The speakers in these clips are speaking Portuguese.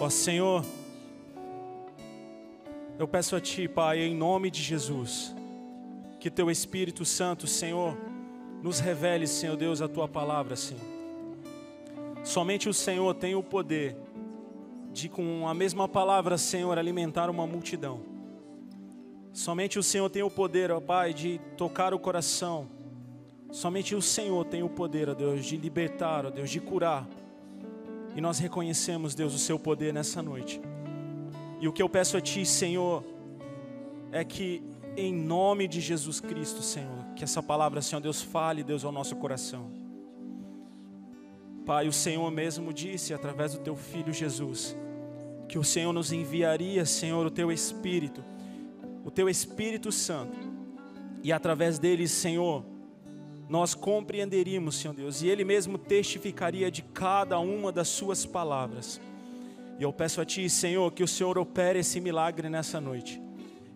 Ó Senhor, eu peço a Ti, Pai, em nome de Jesus, que Teu Espírito Santo, Senhor, nos revele, Senhor Deus, a Tua palavra, Senhor. Somente o Senhor tem o poder de, com a mesma palavra, Senhor, alimentar uma multidão. Somente o Senhor tem o poder, ó Pai, de tocar o coração. Somente o Senhor tem o poder, ó Deus, de libertar, ó Deus, de curar. E nós reconhecemos, Deus, o Seu poder nessa noite. E o que eu peço a Ti, Senhor, é que em nome de Jesus Cristo, Senhor, que essa palavra, Senhor Deus, fale, Deus, ao nosso coração. Pai, o Senhor mesmo disse, através do Teu Filho Jesus, que o Senhor nos enviaria, Senhor, o Teu Espírito Santo, e através dele, Senhor, nós compreenderíamos, Senhor Deus, e Ele mesmo testificaria de cada uma das Suas palavras. E eu peço a Ti, Senhor, que o Senhor opere esse milagre nessa noite,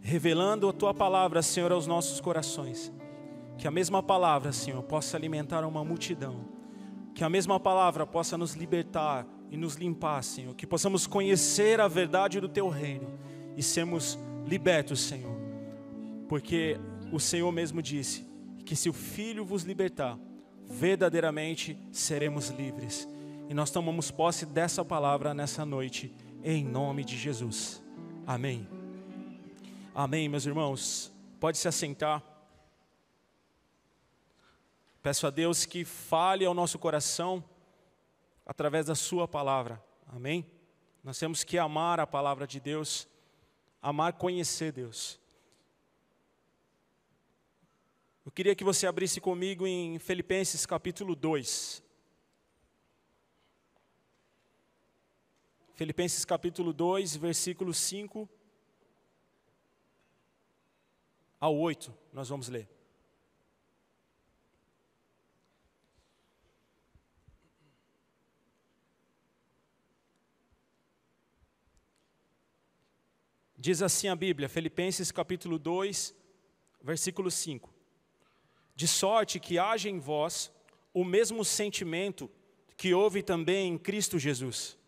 revelando a Tua palavra, Senhor, aos nossos corações. Que a mesma palavra, Senhor, possa alimentar uma multidão. Que a mesma palavra possa nos libertar e nos limpar, Senhor. Que possamos conhecer a verdade do Teu reino e sermos libertos, Senhor. Porque o Senhor mesmo disse que se o Filho vos libertar, verdadeiramente seremos livres. E nós tomamos posse dessa palavra nessa noite, em nome de Jesus. Amém. Amém, meus irmãos. Pode se assentar. Peço a Deus que fale ao nosso coração através da Sua palavra. Amém? Nós temos que amar a palavra de Deus, amar conhecer Deus. Eu queria que você abrisse comigo em Filipenses capítulo 2. Filipenses capítulo 2, versículos 5 ao 8, nós vamos ler. Diz assim a Bíblia, Filipenses capítulo 2, versículo 5. De sorte que haja em vós o mesmo sentimento que houve também em Cristo Jesus,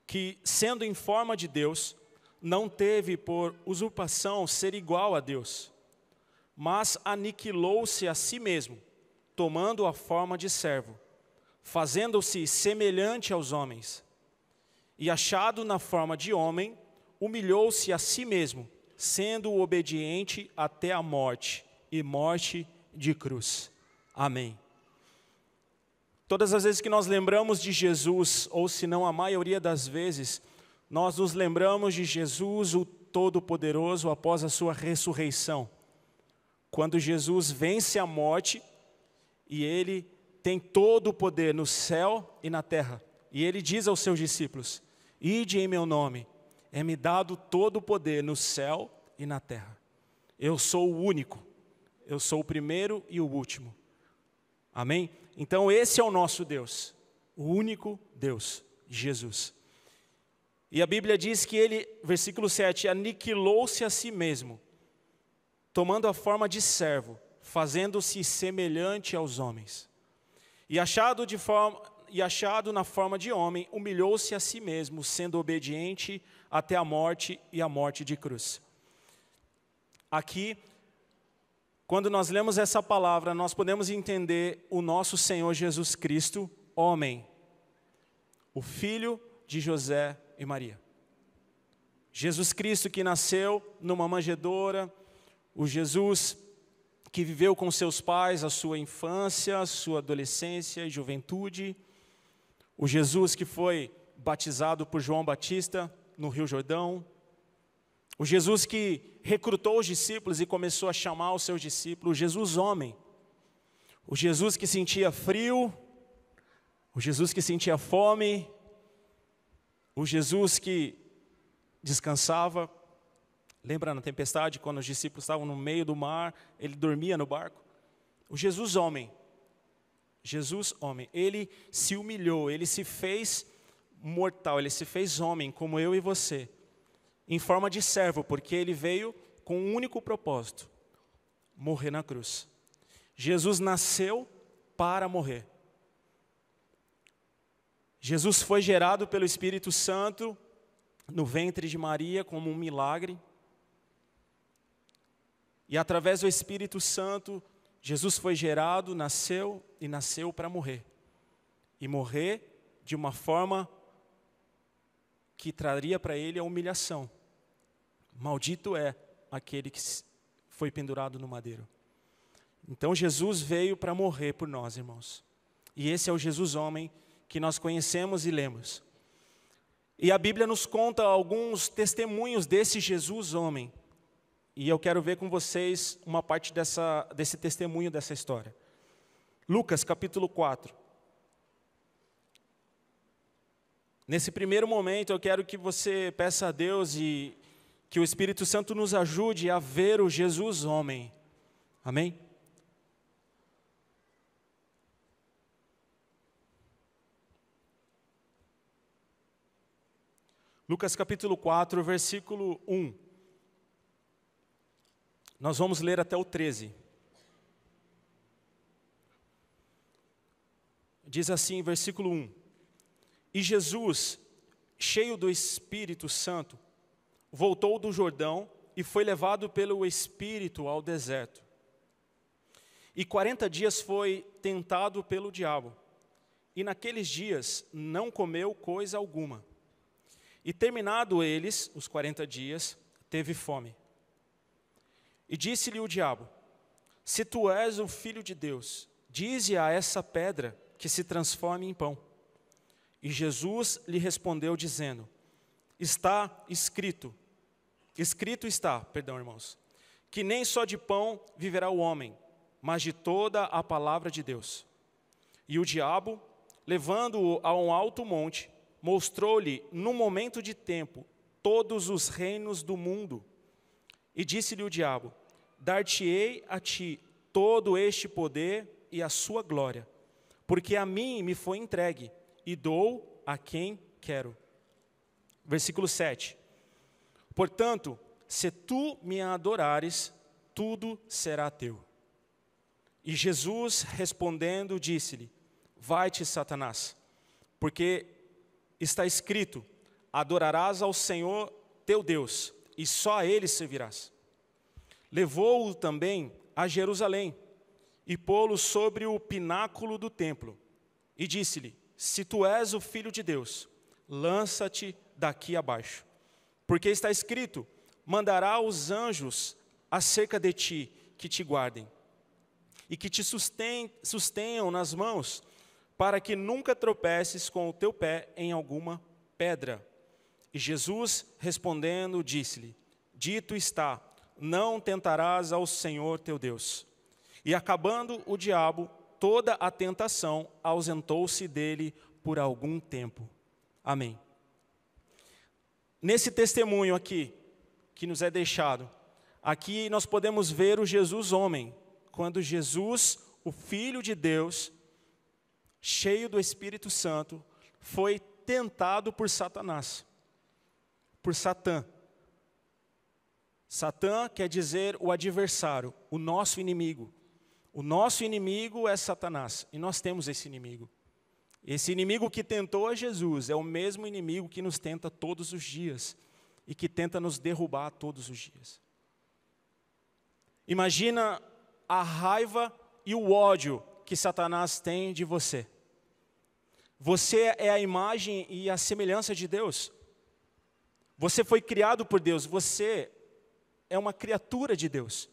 que, sendo em forma de Deus, não teve por usurpação ser igual a Deus, mas aniquilou-se a si mesmo, tomando a forma de servo, fazendo-se semelhante aos homens. E achado na forma de homem, humilhou-se a si mesmo, sendo obediente até a morte, e morte de cruz. Amém. Todas as vezes que nós lembramos de Jesus, ou se não a maioria das vezes, nós nos lembramos de Jesus, o Todo-Poderoso, após a sua ressurreição. Quando Jesus vence a morte, e Ele tem todo o poder no céu e na terra. E Ele diz aos seus discípulos, ide em meu nome, é-me dado todo o poder no céu e na terra. Eu sou o único, eu sou o primeiro e o último. Amém? Então esse é o nosso Deus, o único Deus, Jesus. E a Bíblia diz que Ele, versículo 7, aniquilou-se a si mesmo, tomando a forma de servo, fazendo-se semelhante aos homens. E achado na forma de homem, humilhou-se a si mesmo, sendo obediente até a morte e a morte de cruz. Aqui, quando nós lemos essa palavra, nós podemos entender o nosso Senhor Jesus Cristo, homem, o filho de José e Maria. Jesus Cristo que nasceu numa manjedoura, o Jesus que viveu com seus pais a sua infância, a sua adolescência e juventude, o Jesus que foi batizado por João Batista no Rio Jordão, o Jesus que recrutou os discípulos e começou a chamar os seus discípulos, o Jesus homem, o Jesus que sentia frio, o Jesus que sentia fome, o Jesus que descansava. Lembra na tempestade, quando os discípulos estavam no meio do mar, ele dormia no barco? O Jesus homem, ele se humilhou, ele se fez mortal, ele se fez homem como eu e você, em forma de servo, porque ele veio com um único propósito, morrer na cruz. Jesus nasceu para morrer. Jesus foi gerado pelo Espírito Santo no ventre de Maria como um milagre. E através do Espírito Santo, Jesus foi gerado, nasceu e nasceu para morrer. E morrer de uma forma que traria para ele a humilhação. Maldito é aquele que foi pendurado no madeiro. Então Jesus veio para morrer por nós, irmãos. E esse é o Jesus homem que nós conhecemos e lemos. E a Bíblia nos conta alguns testemunhos desse Jesus homem. E eu quero ver com vocês uma parte desse testemunho dessa história. Lucas capítulo 4. Nesse primeiro momento eu quero que você peça a Deus e que o Espírito Santo nos ajude a ver o Jesus homem. Amém? Lucas capítulo 4, versículo 1. Nós vamos ler até o 13. Diz assim, versículo 1. E Jesus, cheio do Espírito Santo, voltou do Jordão e foi levado pelo Espírito ao deserto. E 40 dias foi tentado pelo diabo. E naqueles dias não comeu coisa alguma. E terminado eles, os 40 dias, teve fome. E disse-lhe o diabo: se tu és o Filho de Deus, dize a essa pedra que se transforme em pão. E Jesus lhe respondeu dizendo: escrito está, irmãos, que nem só de pão viverá o homem, mas de toda a palavra de Deus. E o diabo, levando-o a um alto monte, mostrou-lhe, num momento de tempo, todos os reinos do mundo. E disse-lhe o diabo: dar-te-ei a ti todo este poder e a sua glória, porque a mim me foi entregue, e dou a quem quero. Versículo 7. Portanto, se tu me adorares, tudo será teu. E Jesus, respondendo, disse-lhe: vai-te, Satanás, porque está escrito: adorarás ao Senhor teu Deus, e só a Ele servirás. Levou-o também a Jerusalém, e pô-lo sobre o pináculo do templo, e disse-lhe: se tu és o Filho de Deus, lança-te daqui abaixo. Porque está escrito: mandará os anjos acerca de ti, que te guardem, e que te sustenham nas mãos, para que nunca tropeces com o teu pé em alguma pedra. E Jesus, respondendo, disse-lhe: dito está, não tentarás ao Senhor teu Deus. E acabando o diabo toda a tentação, ausentou-se dele por algum tempo. Amém. Nesse testemunho aqui, que nos é deixado, aqui nós podemos ver o Jesus homem, quando Jesus, o Filho de Deus, cheio do Espírito Santo, foi tentado por Satanás, por Satã. Satã quer dizer o adversário, o nosso inimigo. O nosso inimigo é Satanás, e nós temos esse inimigo. Esse inimigo que tentou a Jesus é o mesmo inimigo que nos tenta todos os dias, e que tenta nos derrubar todos os dias. Imagina a raiva e o ódio que Satanás tem de você. Você é a imagem e a semelhança de Deus. Você foi criado por Deus, você é uma criatura de Deus.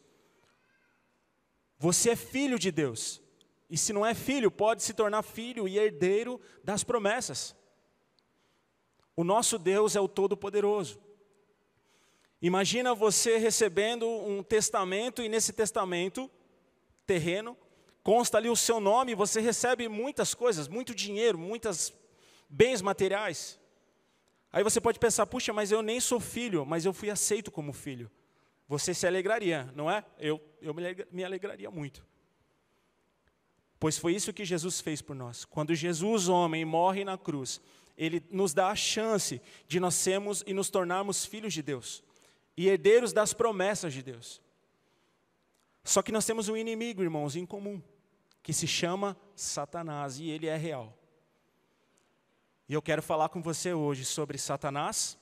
Você é filho de Deus. E se não é filho, pode se tornar filho e herdeiro das promessas. O nosso Deus é o Todo-Poderoso. Imagina você recebendo um testamento, e nesse testamento terreno, consta ali o seu nome, você recebe muitas coisas, muito dinheiro, muitos bens materiais. Aí você pode pensar: puxa, mas eu nem sou filho, mas eu fui aceito como filho. Você se alegraria, não é? Eu me alegraria muito. Pois foi isso que Jesus fez por nós. Quando Jesus, homem, morre na cruz, Ele nos dá a chance de nós sermos e nos tornarmos filhos de Deus, e herdeiros das promessas de Deus. Só que nós temos um inimigo, irmãos, em comum, que se chama Satanás, e ele é real. E eu quero falar com você hoje sobre Satanás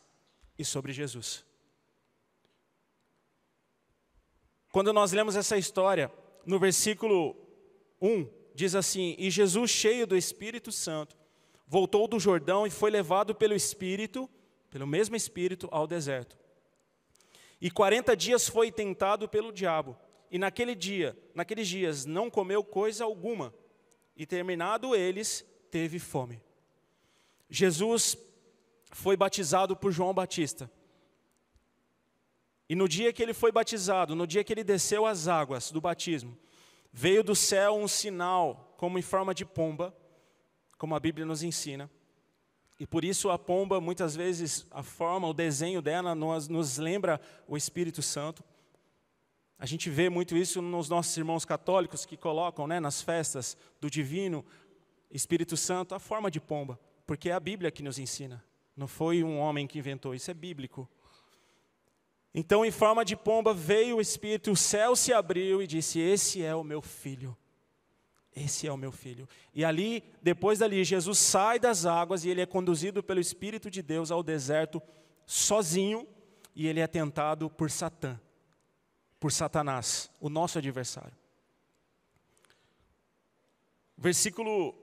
e sobre Jesus. Quando nós lemos essa história, no versículo 1, diz assim: E Jesus, cheio do Espírito Santo, voltou do Jordão e foi levado pelo mesmo Espírito, ao deserto. E 40 dias foi tentado pelo diabo, e naqueles dias não comeu coisa alguma, e terminado eles, teve fome. Jesus foi batizado por João Batista. E no dia que ele foi batizado, no dia que ele desceu as águas do batismo, veio do céu um sinal, como em forma de pomba, como a Bíblia nos ensina. E por isso a pomba, muitas vezes, a forma, o desenho dela nos lembra o Espírito Santo. A gente vê muito isso nos nossos irmãos católicos que colocam, nas festas do Divino Espírito Santo, a forma de pomba. Porque é a Bíblia que nos ensina. Não foi um homem que inventou, isso é bíblico. Então, em forma de pomba, veio o Espírito, o céu se abriu e disse: esse é o meu filho. Esse é o meu filho. E ali, depois dali, Jesus sai das águas e ele é conduzido pelo Espírito de Deus ao deserto sozinho, e ele é tentado por Satanás, o nosso adversário. Versículo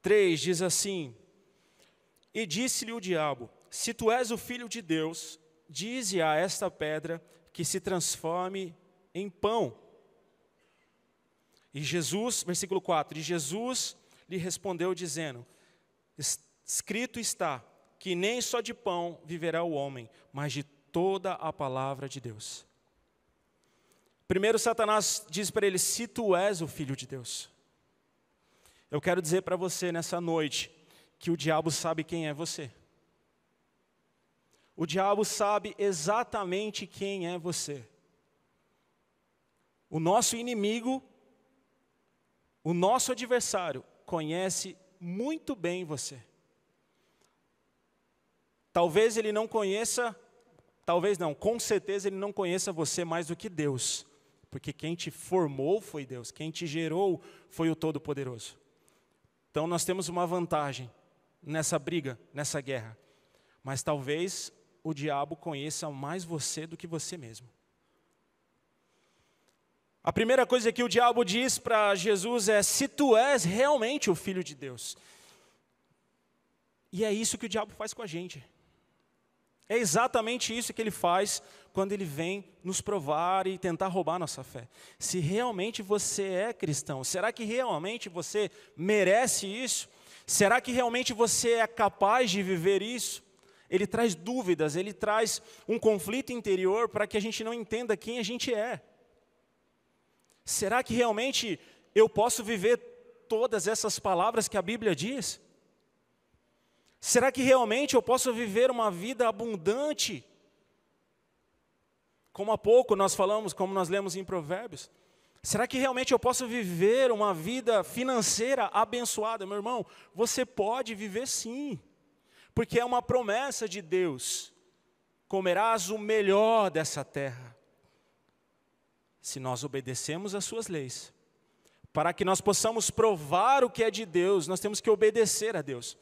3 diz assim: E disse-lhe o diabo: Se tu és o filho de Deus, dize a esta pedra que se transforme em pão. E Jesus, versículo 4, e Jesus lhe respondeu dizendo: Escrito está, que nem só de pão viverá o homem, mas de toda a palavra de Deus. Primeiro Satanás diz para ele: se tu és o filho de Deus. Eu quero dizer para você nessa noite, que o diabo sabe quem é você. O diabo sabe exatamente quem é você. O nosso inimigo, o nosso adversário, conhece muito bem você. Talvez ele não conheça, talvez não, com certeza ele não conheça você mais do que Deus. Porque quem te formou foi Deus, quem te gerou foi o Todo-Poderoso. Então nós temos uma vantagem nessa briga, nessa guerra. Mas talvez o diabo conheça mais você do que você mesmo. A primeira coisa que o diabo diz para Jesus é: se tu és realmente o Filho de Deus. E é isso que o diabo faz com a gente. É exatamente isso que ele faz quando ele vem nos provar e tentar roubar nossa fé. Se realmente você é cristão, será que realmente você merece isso? Será que realmente você é capaz de viver isso? Ele traz dúvidas, ele traz um conflito interior para que a gente não entenda quem a gente é. Será que realmente eu posso viver todas essas palavras que a Bíblia diz? Será que realmente eu posso viver uma vida abundante? Como há pouco nós falamos, como nós lemos em Provérbios. Será que realmente eu posso viver uma vida financeira abençoada? Meu irmão, você pode viver sim. Porque é uma promessa de Deus. Comerás o melhor dessa terra. Se nós obedecemos às suas leis. Para que nós possamos provar o que é de Deus, nós temos que obedecer a Deus.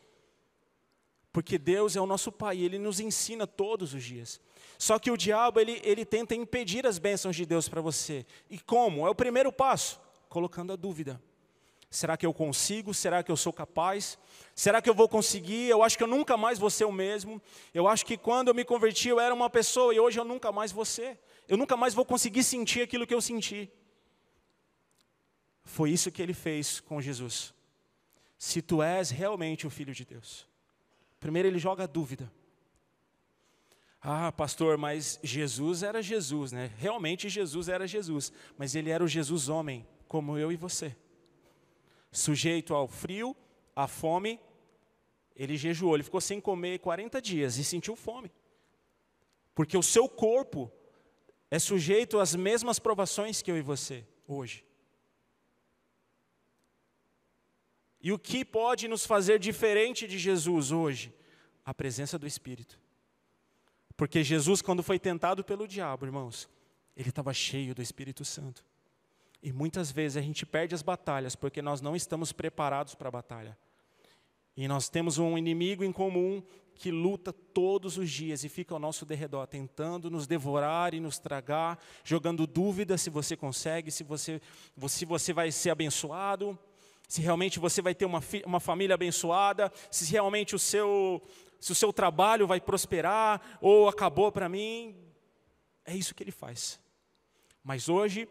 Porque Deus é o nosso Pai, Ele nos ensina todos os dias. Só que o diabo, ele tenta impedir as bênçãos de Deus para você. E como? É o primeiro passo, colocando a dúvida. Será que eu consigo? Será que eu sou capaz? Será que eu vou conseguir? Eu acho que eu nunca mais vou ser o mesmo. Eu acho que quando eu me converti eu era uma pessoa e hoje eu nunca mais vou ser. Eu nunca mais vou conseguir sentir aquilo que eu senti. Foi isso que ele fez com Jesus. Se tu és realmente o Filho de Deus. Primeiro ele joga a dúvida. Ah, pastor, mas Jesus era Jesus, né? Realmente Jesus era Jesus, mas ele era o Jesus homem, como eu e você. Sujeito ao frio, à fome, ele jejuou, ele ficou sem comer 40 dias e sentiu fome. Porque o seu corpo é sujeito às mesmas provações que eu e você, hoje. E o que pode nos fazer diferente de Jesus hoje? A presença do Espírito. Porque Jesus, quando foi tentado pelo diabo, irmãos, ele estava cheio do Espírito Santo. E muitas vezes a gente perde as batalhas porque nós não estamos preparados para a batalha. E nós temos um inimigo em comum que luta todos os dias e fica ao nosso derredor, tentando nos devorar e nos tragar, jogando dúvidas se você consegue, se você vai ser abençoado, se realmente você vai ter uma família abençoada, se realmente o seu trabalho vai prosperar, ou acabou para mim. É isso que ele faz. Mas hoje,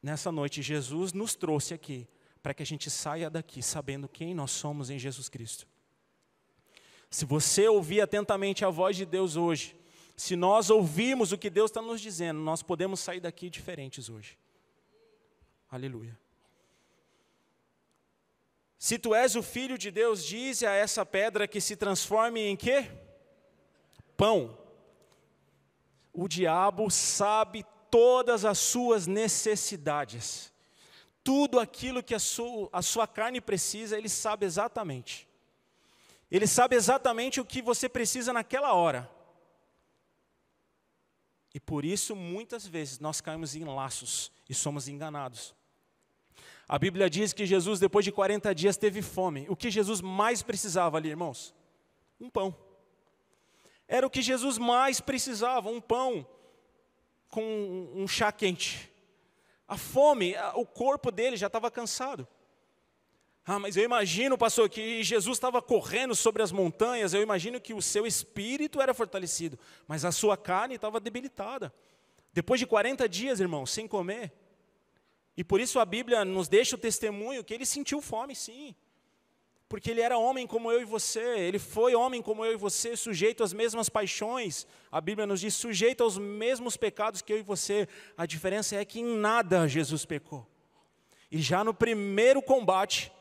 nessa noite, Jesus nos trouxe aqui, para que a gente saia daqui sabendo quem nós somos em Jesus Cristo. Se você ouvir atentamente a voz de Deus hoje, se nós ouvirmos o que Deus está nos dizendo, nós podemos sair daqui diferentes hoje. Aleluia. Se tu és o Filho de Deus, dize a essa pedra que se transforme em quê? Pão. O diabo sabe todas as suas necessidades. Tudo aquilo que a sua carne precisa, ele sabe exatamente. Ele sabe exatamente o que você precisa naquela hora. E por isso, muitas vezes, nós caímos em laços e somos enganados. A Bíblia diz que Jesus, depois de 40 dias, teve fome. O que Jesus mais precisava ali, irmãos? Um pão. Era o que Jesus mais precisava, um pão com um chá quente. A fome, o corpo dele já estava cansado. Mas eu imagino, pastor, que Jesus estava correndo sobre as montanhas, eu imagino que o seu espírito era fortalecido, mas a sua carne estava debilitada. Depois de 40 dias, irmãos, sem comer. E por isso a Bíblia nos deixa o testemunho que ele sentiu fome, sim. Porque ele era homem como eu e você, ele foi homem como eu e você, sujeito às mesmas paixões. A Bíblia nos diz, sujeito aos mesmos pecados que eu e você. A diferença é que em nada Jesus pecou. E já no primeiro combate,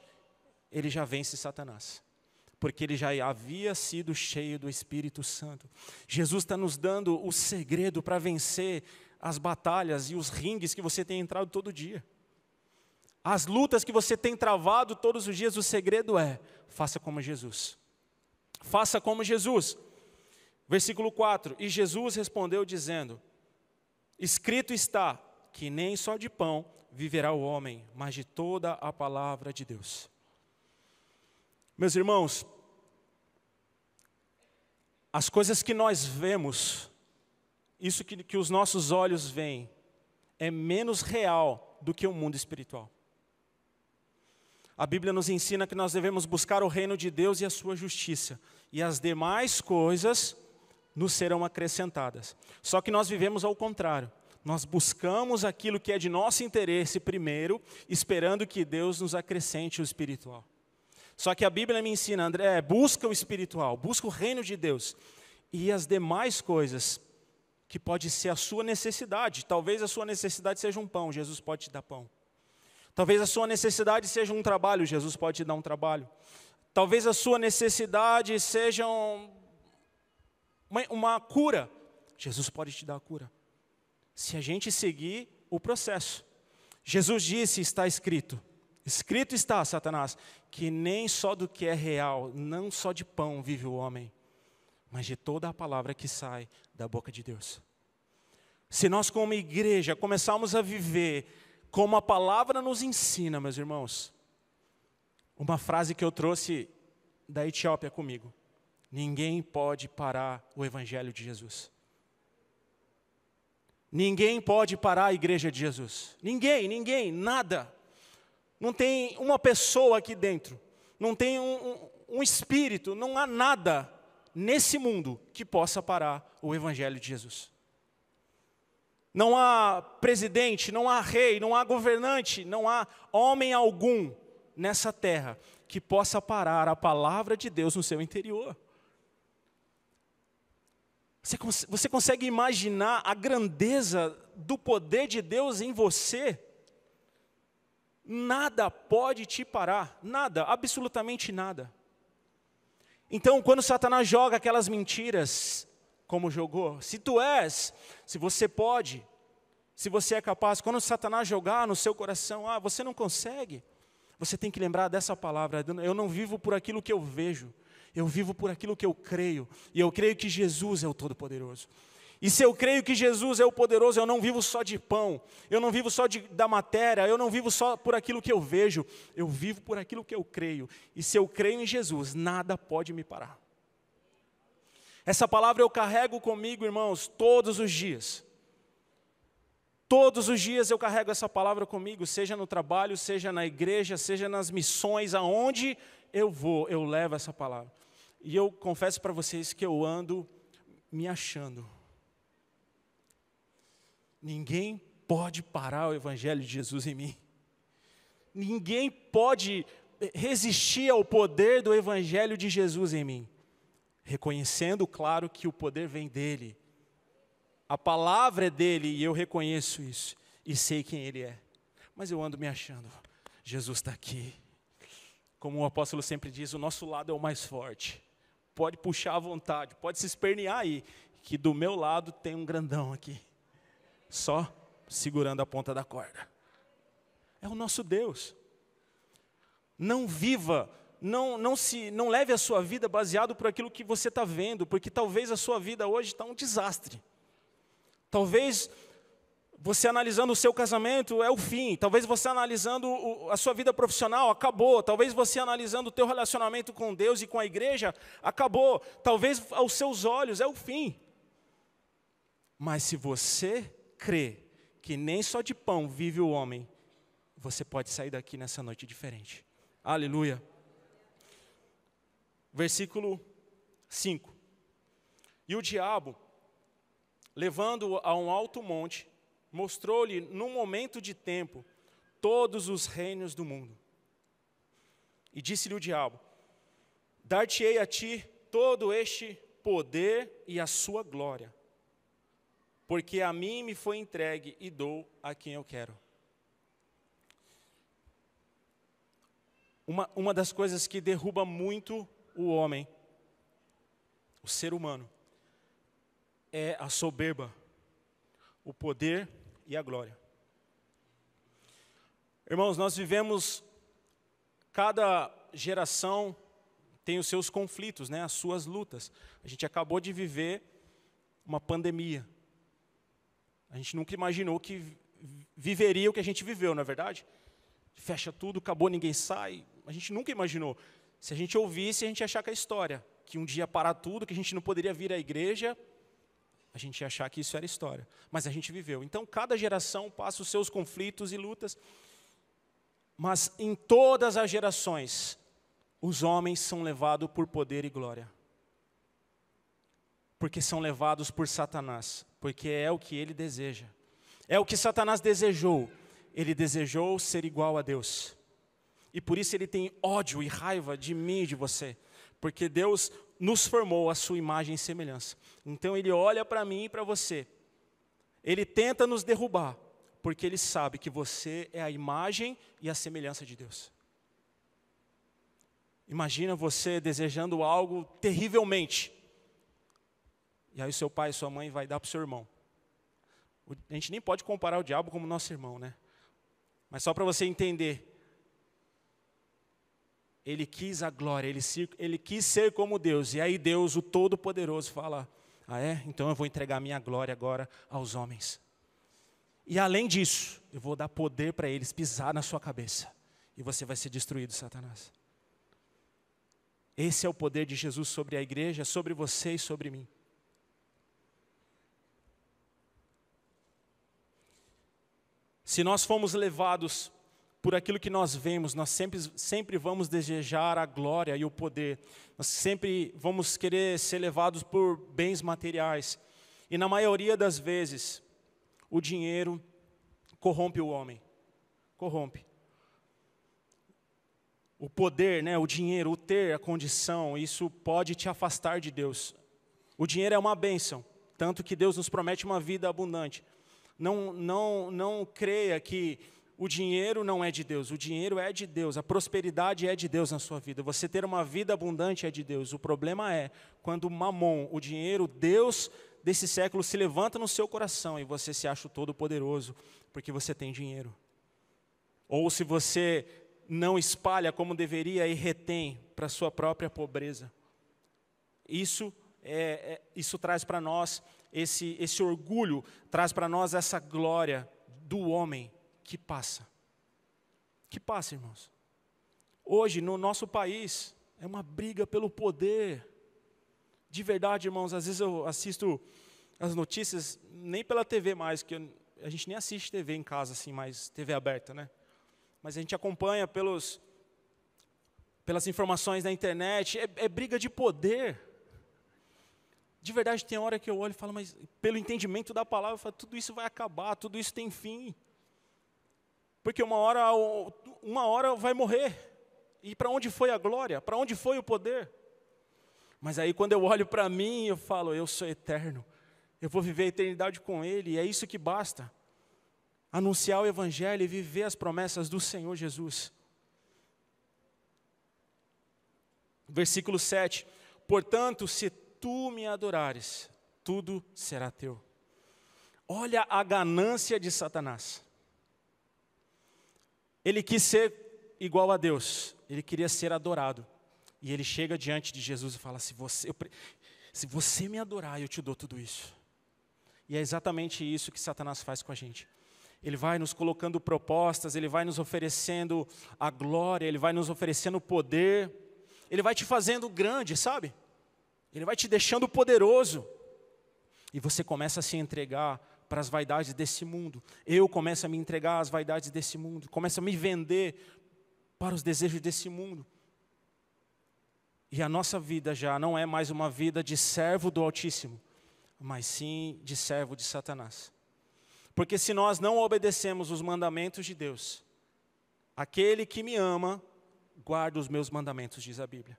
ele já vence Satanás, porque ele já havia sido cheio do Espírito Santo. Jesus está nos dando o segredo para vencer as batalhas e os ringues que você tem entrado todo dia. As lutas que você tem travado todos os dias, o segredo é, faça como Jesus. Faça como Jesus. Versículo 4, e Jesus respondeu dizendo, escrito está, que nem só de pão viverá o homem, mas de toda a palavra de Deus. Meus irmãos, as coisas que nós vemos, isso que os nossos olhos veem, é menos real do que o mundo espiritual. A Bíblia nos ensina que nós devemos buscar o reino de Deus e a sua justiça, e as demais coisas nos serão acrescentadas. Só que nós vivemos ao contrário. Nós buscamos aquilo que é de nosso interesse primeiro, esperando que Deus nos acrescente o espiritual. Só que a Bíblia me ensina, André, busca o espiritual, busca o reino de Deus. E as demais coisas, que pode ser a sua necessidade. Talvez a sua necessidade seja um pão, Jesus pode te dar pão. Talvez a sua necessidade seja um trabalho, Jesus pode te dar um trabalho. Talvez a sua necessidade seja uma cura, Jesus pode te dar a cura. Se a gente seguir o processo. Jesus disse, está escrito. Escrito está, Satanás, que nem só do que é real, não só de pão vive o homem, mas de toda a palavra que sai da boca de Deus. Se nós como igreja começarmos a viver como a palavra nos ensina, meus irmãos, uma frase que eu trouxe da Etiópia comigo, ninguém pode parar o evangelho de Jesus. Ninguém pode parar a igreja de Jesus. Ninguém, nada. Não tem uma pessoa aqui dentro, não tem um espírito, não há nada nesse mundo que possa parar o evangelho de Jesus. Não há presidente, não há rei, não há governante, não há homem algum nessa terra que possa parar a palavra de Deus no seu interior. Você consegue imaginar a grandeza do poder de Deus em você? Nada pode te parar, nada, absolutamente nada. Então, quando Satanás joga aquelas mentiras, como jogou, se tu és, se você pode, se você é capaz, quando Satanás jogar no seu coração, você não consegue, você tem que lembrar dessa palavra, eu não vivo por aquilo que eu vejo, eu vivo por aquilo que eu creio, e eu creio que Jesus é o Todo-Poderoso. E se eu creio que Jesus é o poderoso, eu não vivo só de pão, eu não vivo só da matéria, eu não vivo só por aquilo que eu vejo, eu vivo por aquilo que eu creio. E se eu creio em Jesus, nada pode me parar. Essa palavra eu carrego comigo, irmãos, todos os dias. Todos os dias eu carrego essa palavra comigo, seja no trabalho, seja na igreja, seja nas missões, aonde eu vou, eu levo essa palavra. E eu confesso para vocês que eu ando me achando. Ninguém pode parar o evangelho de Jesus em mim. Ninguém pode resistir ao poder do evangelho de Jesus em mim. Reconhecendo, claro, que o poder vem dele. A palavra é dele e eu reconheço isso. E sei quem ele é. Mas eu ando me achando. Jesus está aqui. Como o apóstolo sempre diz, o nosso lado é o mais forte. Pode puxar à vontade, pode se espernear aí. Que do meu lado tem um grandão aqui. Só segurando a ponta da corda. É o nosso Deus. Não viva, não leve a sua vida baseado por aquilo que você está vendo, porque talvez a sua vida hoje está um desastre. Talvez você analisando o seu casamento é o fim, talvez você analisando a sua vida profissional acabou, talvez você analisando o teu relacionamento com Deus e com a igreja acabou, talvez aos seus olhos é o fim. Mas se você crê que nem só de pão vive o homem, você pode sair daqui nessa noite diferente. Aleluia. Versículo 5. E o diabo, levando-o a um alto monte, mostrou-lhe num momento de tempo todos os reinos do mundo. E disse-lhe o diabo: dar-te-ei a ti todo este poder e a sua glória, porque a mim me foi entregue e dou a quem eu quero. Uma das coisas que derruba muito o homem, o ser humano, é a soberba, o poder e a glória. Irmãos, nós vivemos, cada geração tem os seus conflitos, né, as suas lutas. A gente acabou de viver uma pandemia. A gente nunca imaginou que viveria o que a gente viveu, não é verdade? Fecha tudo, acabou, ninguém sai. A gente nunca imaginou. Se a gente ouvisse, a gente ia achar que é história. Que um dia parar tudo, que a gente não poderia vir à igreja, a gente ia achar que isso era história. Mas a gente viveu. Então, cada geração passa os seus conflitos e lutas. Mas em todas as gerações, os homens são levados por poder e glória. Porque são levados por Satanás. Porque é o que ele deseja. É o que Satanás desejou. Ele desejou ser igual a Deus. E por isso ele tem ódio e raiva de mim e de você. Porque Deus nos formou a sua imagem e semelhança. Então ele olha para mim e para você. Ele tenta nos derrubar. Porque ele sabe que você é a imagem e a semelhança de Deus. Imagina você desejando algo terrivelmente. E aí o seu pai e sua mãe vai dar para o seu irmão. A gente nem pode comparar o diabo como nosso irmão, né? Mas só para você entender. Ele quis a glória, ele quis ser como Deus. E aí Deus, o Todo-Poderoso, fala: ah é? Então eu vou entregar a minha glória agora aos homens. E além disso, eu vou dar poder para eles pisar na sua cabeça. E você vai ser destruído, Satanás. Esse é o poder de Jesus sobre a igreja, sobre você e sobre mim. Se nós fomos levados por aquilo que nós vemos, nós sempre vamos desejar a glória e o poder. Nós sempre vamos querer ser levados por bens materiais. E na maioria das vezes, o dinheiro corrompe o homem. Corrompe. O poder, né, o dinheiro, o ter, a condição, isso pode te afastar de Deus. O dinheiro é uma bênção, tanto que Deus nos promete uma vida abundante. Não creia que o dinheiro não é de Deus, o dinheiro é de Deus, a prosperidade é de Deus na sua vida. Você ter uma vida abundante é de Deus. O problema é quando o mamon, o dinheiro, Deus desse século se levanta no seu coração e você se acha o todo-poderoso porque você tem dinheiro. Ou se você não espalha como deveria e retém para a sua própria pobreza. Isso traz para nós esse orgulho, traz para nós essa glória do homem que passa. Que passa, irmãos. Hoje, no nosso país, é uma briga pelo poder. De verdade, irmãos, às vezes eu assisto as notícias, nem pela TV mais, que a gente nem assiste TV em casa, assim, mais TV aberta, né? Mas a gente acompanha pelas informações na internet, é briga de poder. De verdade, tem hora que eu olho e falo, mas pelo entendimento da palavra, eu falo, tudo isso vai acabar, tudo isso tem fim. Porque uma hora vai morrer. E para onde foi a glória? Para onde foi o poder? Mas aí quando eu olho para mim, eu falo, eu sou eterno. Eu vou viver a eternidade com Ele, e é isso que basta. Anunciar o Evangelho e viver as promessas do Senhor Jesus. Versículo 7. Portanto, se tu me adorares, tudo será teu. Olha a ganância de Satanás. Ele quis ser igual a Deus, ele queria ser adorado. E ele chega diante de Jesus e fala, se você me adorar, eu te dou tudo isso. E é exatamente isso que Satanás faz com a gente. Ele vai nos colocando propostas, ele vai nos oferecendo a glória, ele vai nos oferecendo o poder, ele vai te fazendo grande, sabe? Ele vai te deixando poderoso. E você começa a se entregar para as vaidades desse mundo. Eu começo a me entregar às vaidades desse mundo, começo a me vender para os desejos desse mundo. E a nossa vida já não é mais uma vida de servo do Altíssimo, mas sim de servo de Satanás. Porque se nós não obedecemos os mandamentos de Deus, aquele que me ama, guarda os meus mandamentos, diz a Bíblia.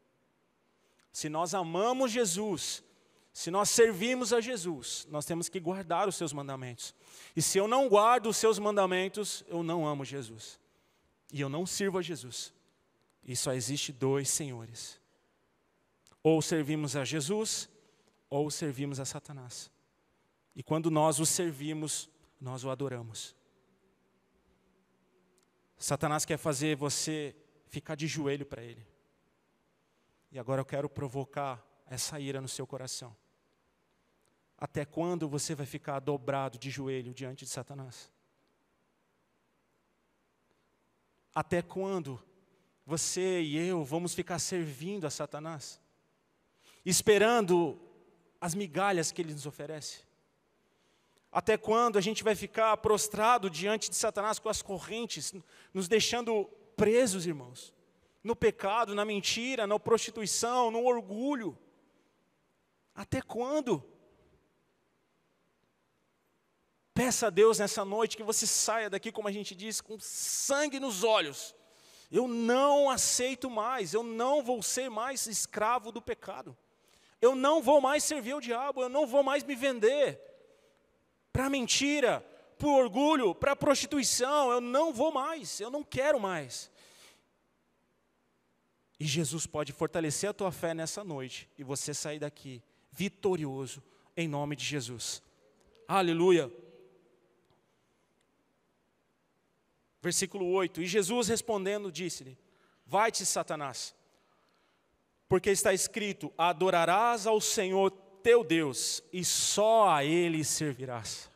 Se nós amamos Jesus, se nós servimos a Jesus, nós temos que guardar os seus mandamentos. E se eu não guardo os seus mandamentos, eu não amo Jesus. E eu não sirvo a Jesus. E só existe dois senhores. Ou servimos a Jesus, ou servimos a Satanás. E quando nós o servimos, nós o adoramos. Satanás quer fazer você ficar de joelho para ele. E agora eu quero provocar essa ira no seu coração. Até quando você vai ficar dobrado de joelho diante de Satanás? Até quando você e eu vamos ficar servindo a Satanás? Esperando as migalhas que ele nos oferece? Até quando a gente vai ficar prostrado diante de Satanás com as correntes, nos deixando presos, irmãos? No pecado, na mentira, na prostituição, no orgulho. Até quando? Peça a Deus nessa noite que você saia daqui, como a gente diz, com sangue nos olhos. Eu não aceito mais, eu não vou ser mais escravo do pecado. Eu não vou mais servir ao diabo, eu não vou mais me vender para mentira, para orgulho, para prostituição. Eu não vou mais, eu não quero mais. E Jesus pode fortalecer a tua fé nessa noite e você sair daqui vitorioso em nome de Jesus. Aleluia. Versículo 8, e Jesus respondendo disse-lhe, vai-te Satanás, porque está escrito, adorarás ao Senhor teu Deus, e só a Ele servirás.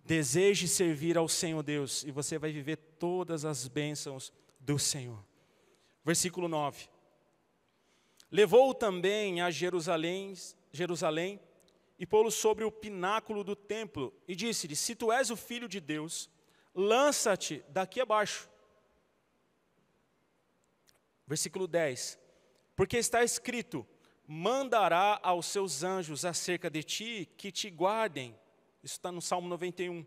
Deseje servir ao Senhor Deus, e você vai viver todas as bênçãos do Senhor. Versículo 9, levou-o também a Jerusalém, e pô-lo sobre o pináculo do templo, e disse-lhe, se tu és o Filho de Deus, lança-te daqui abaixo. Versículo 10, porque está escrito, mandará aos seus anjos acerca de ti, que te guardem, isso está no Salmo 91,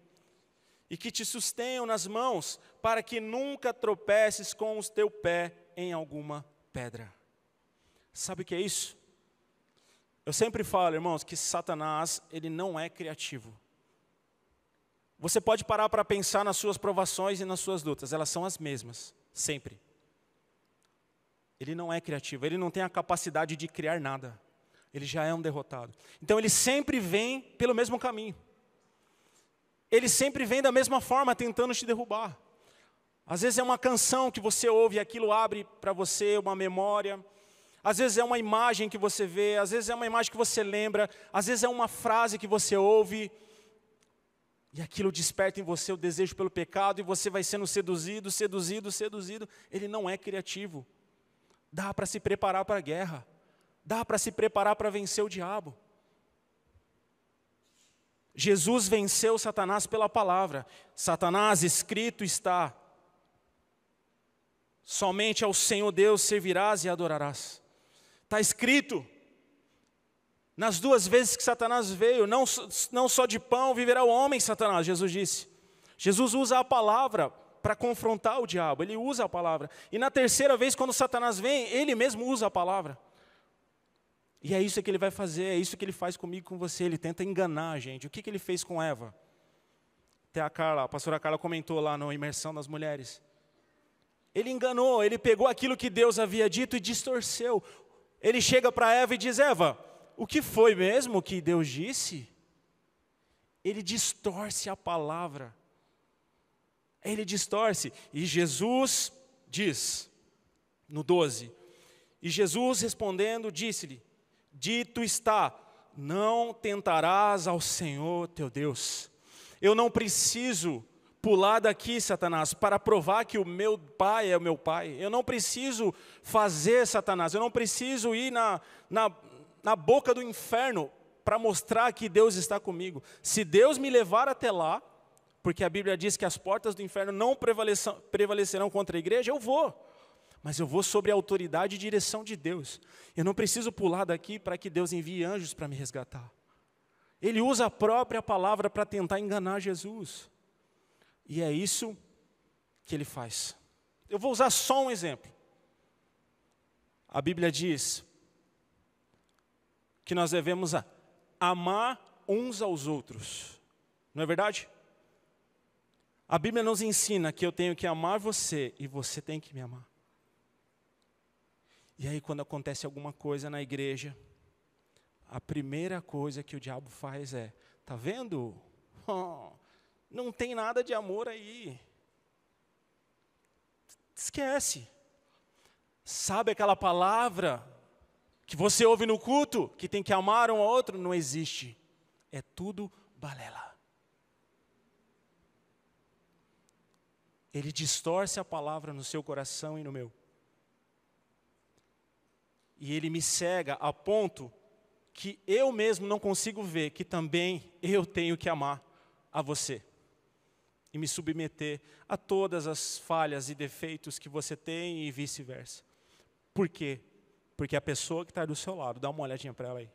e que te sustenham nas mãos, para que nunca tropeces com o teu pé em alguma pedra. Sabe o que é isso? Eu sempre falo, irmãos, que Satanás, ele não é criativo. Você pode parar para pensar nas suas provações e nas suas lutas, elas são as mesmas, sempre. Ele não é criativo, ele não tem a capacidade de criar nada. Ele já é um derrotado. Então ele sempre vem pelo mesmo caminho. Ele sempre vem da mesma forma, tentando te derrubar. Às vezes é uma canção que você ouve e aquilo abre para você uma memória. Às vezes é uma imagem que você vê, às vezes é uma imagem que você lembra, às vezes é uma frase que você ouve, e aquilo desperta em você o desejo pelo pecado, e você vai sendo seduzido, seduzido, seduzido. Ele não é criativo. Dá para se preparar para a guerra, dá para se preparar para vencer o diabo. Jesus venceu Satanás pela palavra. Satanás, escrito está: somente ao Senhor Deus servirás e adorarás. Está escrito. Nas 2 vezes que Satanás veio, não só de pão viverá o homem, Satanás, Jesus disse. Jesus usa a palavra para confrontar o diabo, ele usa a palavra. E na 3ª vez, quando Satanás vem, ele mesmo usa a palavra. E é isso que ele vai fazer, é isso que ele faz comigo e com você, ele tenta enganar a gente. O que ele fez com Eva? Até a pastora Carla comentou lá na imersão das mulheres. Ele enganou, ele pegou aquilo que Deus havia dito e distorceu. Ele chega para Eva e diz: Eva, o que foi mesmo que Deus disse? Ele distorce a palavra. Ele distorce. E Jesus diz, no 12, e Jesus respondendo disse-lhe: dito está, não tentarás ao Senhor teu Deus. Eu não preciso pular daqui, Satanás, para provar que o meu pai é o meu pai. Eu não preciso fazer, Satanás, eu não preciso ir na boca do inferno para mostrar que Deus está comigo. Se Deus me levar até lá, porque a Bíblia diz que as portas do inferno não prevalecerão contra a igreja, eu vou. Mas eu vou sobre a autoridade e direção de Deus. Eu não preciso pular daqui para que Deus envie anjos para me resgatar. Ele usa a própria palavra para tentar enganar Jesus. E é isso que ele faz. Eu vou usar só um exemplo. A Bíblia diz que nós devemos amar uns aos outros. Não é verdade? A Bíblia nos ensina que eu tenho que amar você e você tem que me amar. E aí quando acontece alguma coisa na igreja, a primeira coisa que o diabo faz é: tá vendo? Não tem nada de amor aí. Esquece. Sabe aquela palavra que você ouve no culto, que tem que amar um ao outro? Não existe. É tudo balela. Ele distorce a palavra no seu coração e no meu. E ele me cega a ponto que eu mesmo não consigo ver que também eu tenho que amar a você. E me submeter a todas as falhas e defeitos que você tem e vice-versa. Por quê? Porque a pessoa que está do seu lado, dá uma olhadinha para ela aí,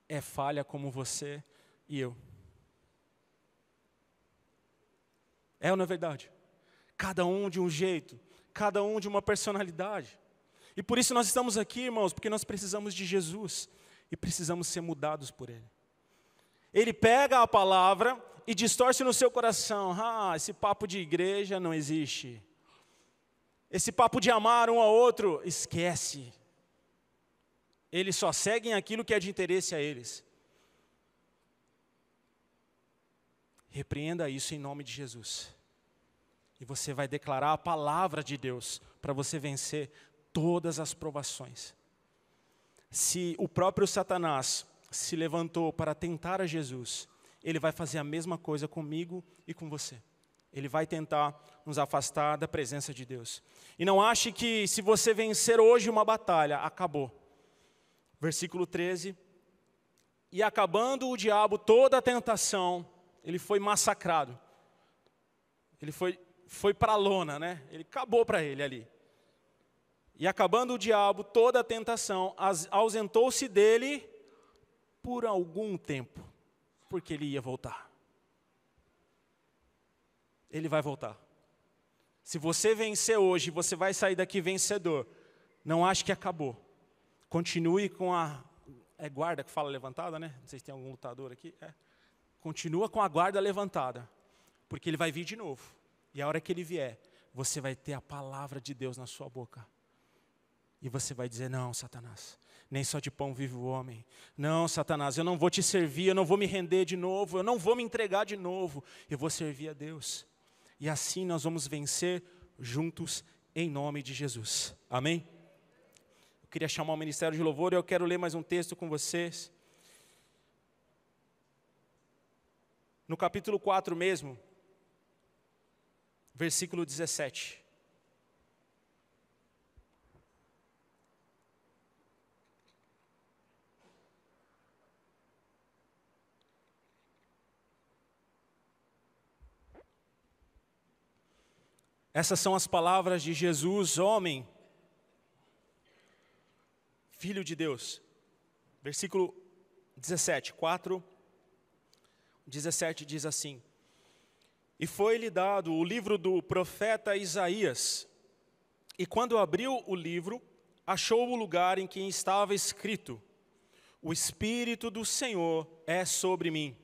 é falha como você e eu. É ou não é verdade? Cada um de um jeito, cada um de uma personalidade. E por isso nós estamos aqui, irmãos, porque nós precisamos de Jesus e precisamos ser mudados por Ele. Ele pega a palavra e distorce no seu coração: esse papo de igreja não existe. Esse papo de amar um ao outro, esquece. Eles só seguem aquilo que é de interesse a eles. Repreenda isso em nome de Jesus. E você vai declarar a palavra de Deus para você vencer todas as provações. Se o próprio Satanás se levantou para tentar a Jesus, ele vai fazer a mesma coisa comigo e com você. Ele vai tentar nos afastar da presença de Deus. E não ache que se você vencer hoje uma batalha, acabou. Versículo 13. E acabando o diabo toda a tentação, ele foi massacrado. Ele foi para a lona, né? Ele acabou para ele ali. E acabando o diabo toda a tentação, ausentou-se dele por algum tempo, porque ele ia voltar. Ele vai voltar. Se você vencer hoje, você vai sair daqui vencedor. Não ache que acabou. Continue com a... É guarda que fala levantada, né? Não sei se tem algum lutador aqui. Continua com a guarda levantada, porque ele vai vir de novo. E a hora que ele vier, você vai ter a palavra de Deus na sua boca. E você vai dizer: não, Satanás, nem só de pão vive o homem. Não, Satanás, eu não vou te servir, eu não vou me render de novo, eu não vou me entregar de novo. Eu vou servir a Deus. E assim nós vamos vencer juntos em nome de Jesus. Amém? Eu queria chamar o Ministério de Louvor e eu quero ler mais um texto com vocês. No capítulo 4 mesmo, versículo 17. Essas são as palavras de Jesus, homem, Filho de Deus. Versículo 17, 4, 17 diz assim: E foi-lhe dado o livro do profeta Isaías, e quando abriu o livro, achou o lugar em que estava escrito: O Espírito do Senhor é sobre mim,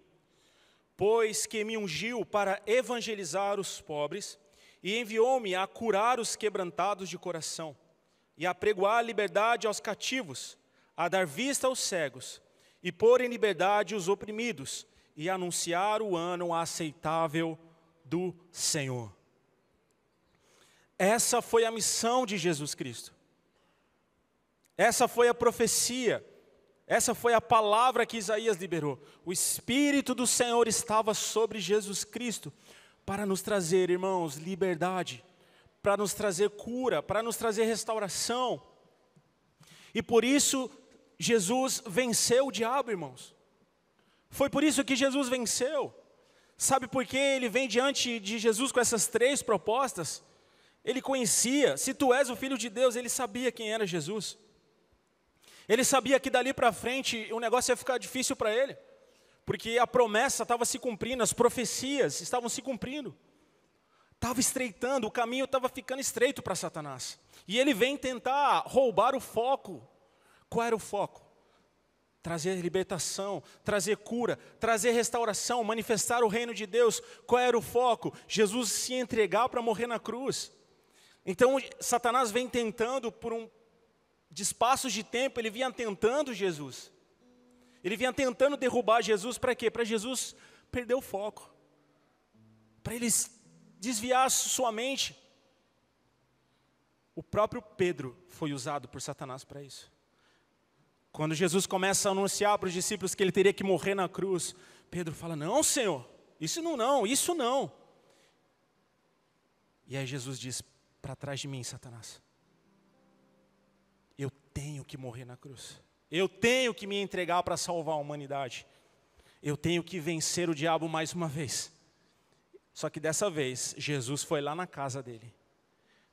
pois que me ungiu para evangelizar os pobres, e enviou-me a curar os quebrantados de coração, e a pregoar liberdade aos cativos, a dar vista aos cegos, e pôr em liberdade os oprimidos, e anunciar o ano aceitável do Senhor. Essa foi a missão de Jesus Cristo. Essa foi a profecia. Essa foi a palavra que Isaías liberou. O Espírito do Senhor estava sobre Jesus Cristo para nos trazer, irmãos, liberdade, para nos trazer cura, para nos trazer restauração. E por isso Jesus venceu o diabo, irmãos. Foi por isso que Jesus venceu. Sabe por que ele vem diante de Jesus com essas 3 propostas? Ele conhecia, se tu és o Filho de Deus, ele sabia quem era Jesus. Ele sabia que dali para frente o negócio ia ficar difícil para ele, porque a promessa estava se cumprindo, as profecias estavam se cumprindo. Estava estreitando, o caminho estava ficando estreito para Satanás. E ele vem tentar roubar o foco. Qual era o foco? Trazer libertação, trazer cura, trazer restauração, manifestar o reino de Deus. Qual era o foco? Jesus se entregar para morrer na cruz. Então, Satanás vem tentando, por um espaço de tempo, ele vinha tentando Jesus. Ele vinha tentando derrubar Jesus, para quê? Para Jesus perder o foco. Para ele desviar sua mente. O próprio Pedro foi usado por Satanás para isso. Quando Jesus começa a anunciar para os discípulos que ele teria que morrer na cruz, Pedro fala: não, Senhor, isso não. E aí Jesus diz: para trás de mim, Satanás. Eu tenho que morrer na cruz. Eu tenho que me entregar para salvar a humanidade. Eu tenho que vencer o diabo mais uma vez. Só que dessa vez, Jesus foi lá na casa dele.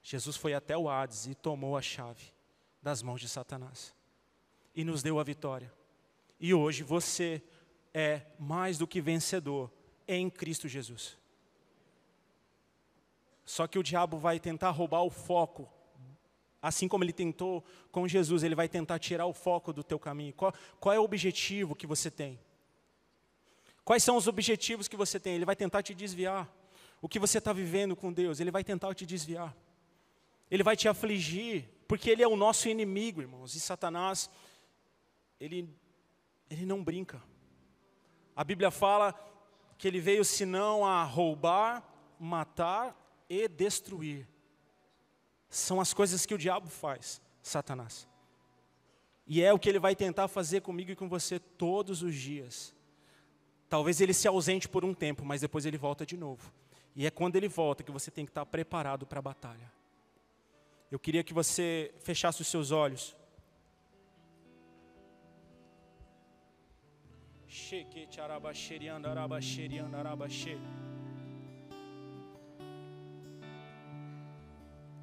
Jesus foi até o Hades e tomou a chave das mãos de Satanás. E nos deu a vitória. E hoje você é mais do que vencedor em Cristo Jesus. Só que o diabo vai tentar roubar o foco. Assim como ele tentou com Jesus, ele vai tentar tirar o foco do teu caminho. Qual é o objetivo que você tem? Quais são os objetivos que você tem? Ele vai tentar te desviar. O que você está vivendo com Deus, ele vai tentar te desviar. Ele vai te afligir, porque ele é o nosso inimigo, irmãos. E Satanás, ele não brinca. A Bíblia fala que ele veio senão a roubar, matar e destruir. São as coisas que o diabo faz, Satanás. E é o que ele vai tentar fazer comigo e com você todos os dias. Talvez ele se ausente por um tempo, mas depois ele volta de novo. E é quando ele volta que você tem que estar preparado para a batalha. Eu queria que você fechasse os seus olhos.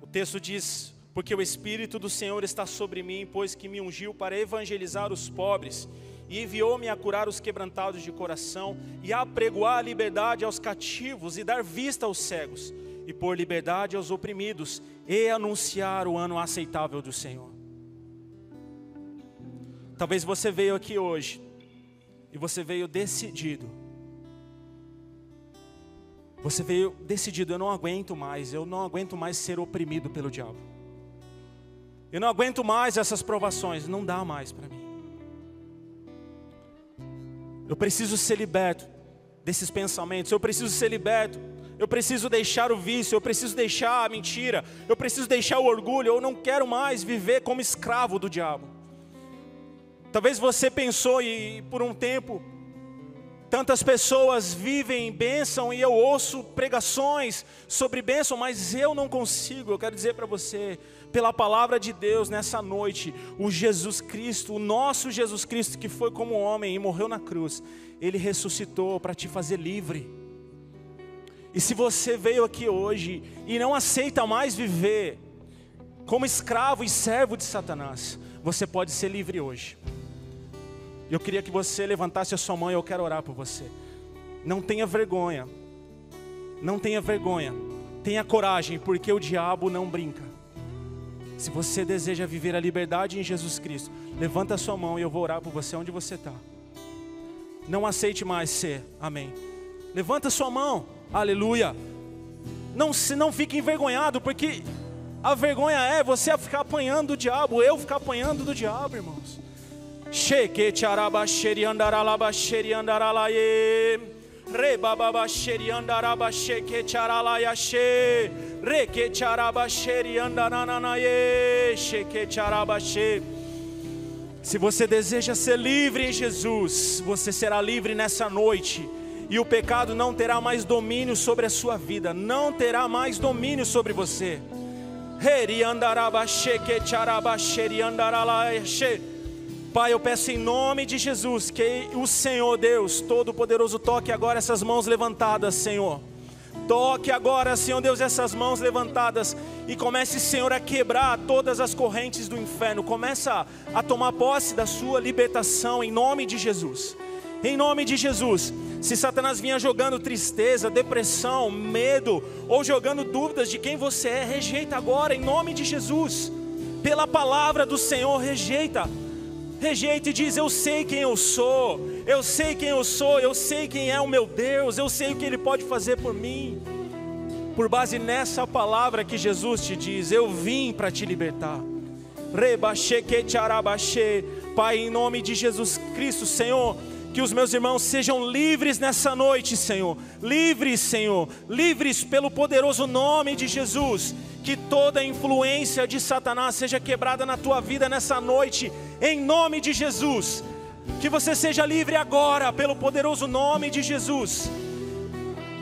O texto diz: porque o Espírito do Senhor está sobre mim, pois que me ungiu para evangelizar os pobres, e enviou-me a curar os quebrantados de coração, e a apregoar a liberdade aos cativos, e dar vista aos cegos, e pôr liberdade aos oprimidos, e anunciar o ano aceitável do Senhor. Talvez você veio aqui hoje, e você veio decidido. Você veio decidido: eu não aguento mais ser oprimido pelo diabo. Eu não aguento mais essas provações, não dá mais para mim. Eu preciso ser liberto desses pensamentos, eu preciso ser liberto, eu preciso deixar o vício, eu preciso deixar a mentira, eu preciso deixar o orgulho, eu não quero mais viver como escravo do diabo. Talvez você pensou e por um tempo, tantas pessoas vivem bênção e eu ouço pregações sobre bênção, mas eu não consigo. Eu quero dizer para você, pela palavra de Deus nessa noite, o Jesus Cristo, o nosso Jesus Cristo que foi como homem e morreu na cruz, Ele ressuscitou para te fazer livre. E se você veio aqui hoje e não aceita mais viver como escravo e servo de Satanás, você pode ser livre hoje. Eu queria que você levantasse a sua mão e eu quero orar por você. Não tenha vergonha. Não tenha vergonha. Tenha coragem, porque o diabo não brinca. Se você deseja viver a liberdade em Jesus Cristo, levanta a sua mão e eu vou orar por você onde você está. Não aceite mais ser, amém. Levanta a sua mão, aleluia. Não fique envergonhado, porque a vergonha é você ficar apanhando do diabo, eu ficar apanhando do diabo, irmãos. Sheke charaba sheri andaralaba sheri andaralaye rebaba sheri andaraba sheke charalaya she reke charaba sheri andarananaye sheke charaba she. Se você deseja ser livre em Jesus, você será livre nessa noite. E o pecado não terá mais domínio sobre a sua vida, não terá mais domínio sobre você. Pai, eu peço em nome de Jesus que o Senhor Deus Todo-Poderoso toque agora essas mãos levantadas, Senhor. Toque agora, Senhor Deus, essas mãos levantadas e comece, Senhor, a quebrar todas as correntes do inferno. Começa a tomar posse da sua libertação em nome de Jesus. Em nome de Jesus. Se Satanás vinha jogando tristeza, depressão, medo, ou jogando dúvidas de quem você é, rejeita agora em nome de Jesus. Pela palavra do Senhor, rejeita. Rejeita e diz: eu sei quem eu sou, eu sei quem eu sou, eu sei quem é o meu Deus, eu sei o que Ele pode fazer por mim. Por base nessa palavra que Jesus te diz, eu vim para te libertar. Pai, em nome de Jesus Cristo, Senhor, que os meus irmãos sejam livres nessa noite, Senhor. Livres, Senhor, livres pelo poderoso nome de Jesus. Que toda influência de Satanás seja quebrada na tua vida nessa noite, em nome de Jesus. Que você seja livre agora, pelo poderoso nome de Jesus.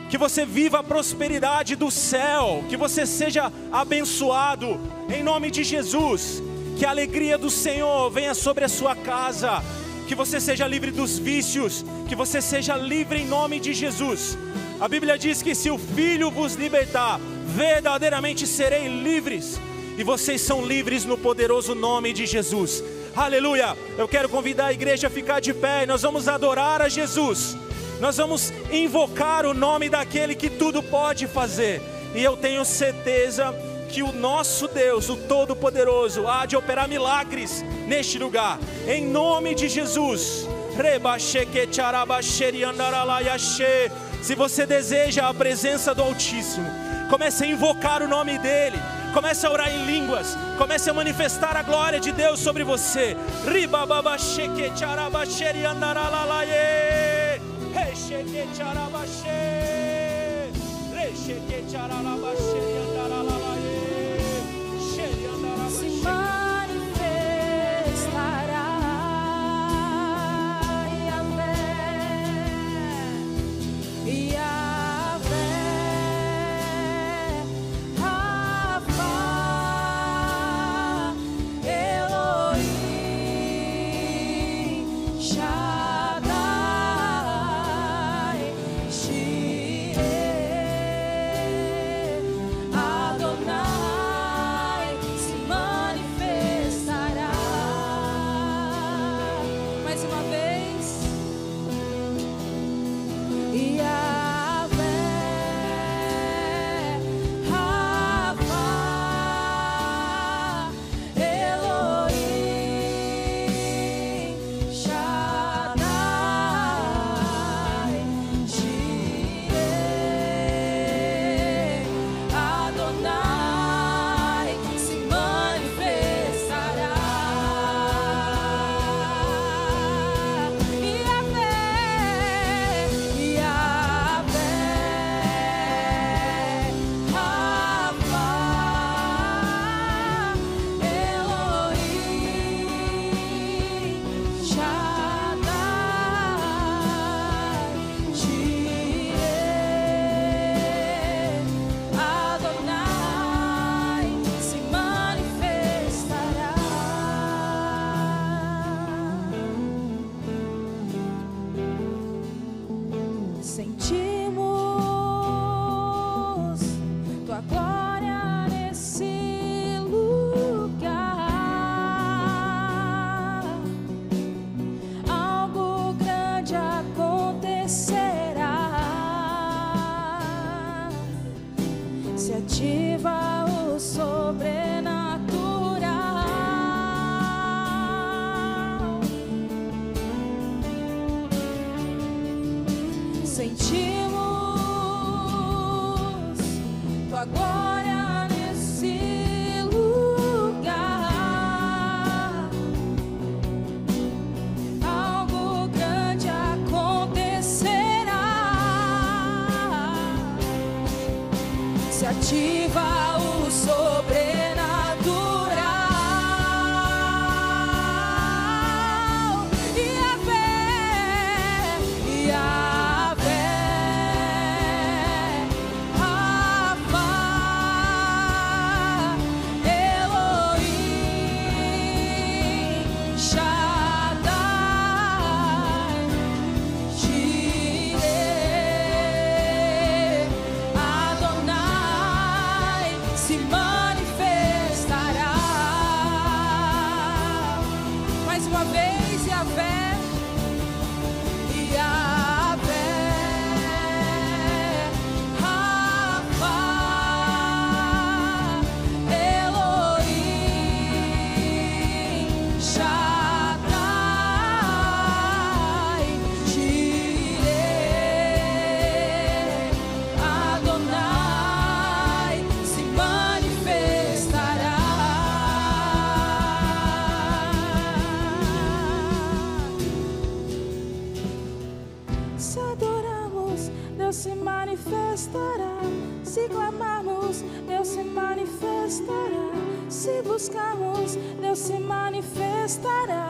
Que você viva a prosperidade do céu, que você seja abençoado, em nome de Jesus. Que a alegria do Senhor venha sobre a sua casa. Que você seja livre dos vícios, que você seja livre em nome de Jesus. A Bíblia diz que se o Filho vos libertar, verdadeiramente serei livres. E vocês são livres no poderoso nome de Jesus. Aleluia. Eu quero convidar a igreja a ficar de pé. Nós vamos adorar a Jesus. Nós vamos invocar o nome daquele que tudo pode fazer. E eu tenho certeza que o nosso Deus, o Todo-Poderoso, há de operar milagres neste lugar. Em nome de Jesus. Se você deseja a presença do Altíssimo, comece a invocar o nome dEle. Comece a orar em línguas. Comece a manifestar a glória de Deus sobre você. Se manifestará Yahvé, Rafa, Elohim, Shaddai, Jireh, se ativa o sobrenatural. Sentimos tua glória nesse lugar. Algo grande acontecerá. Se ativa o sobrenatural. E a fé, Rafa, Elohim, Shaddai, Jireh, Adonai se manifestará. Mais uma vez, Yahvé, Rafa, Elohim, Shaddai, Jireh, Adonai se manifestará. Se adorarmos, Deus se manifestará. Se clamarmos, Deus se manifestará. Se buscarmos, Deus se manifestará.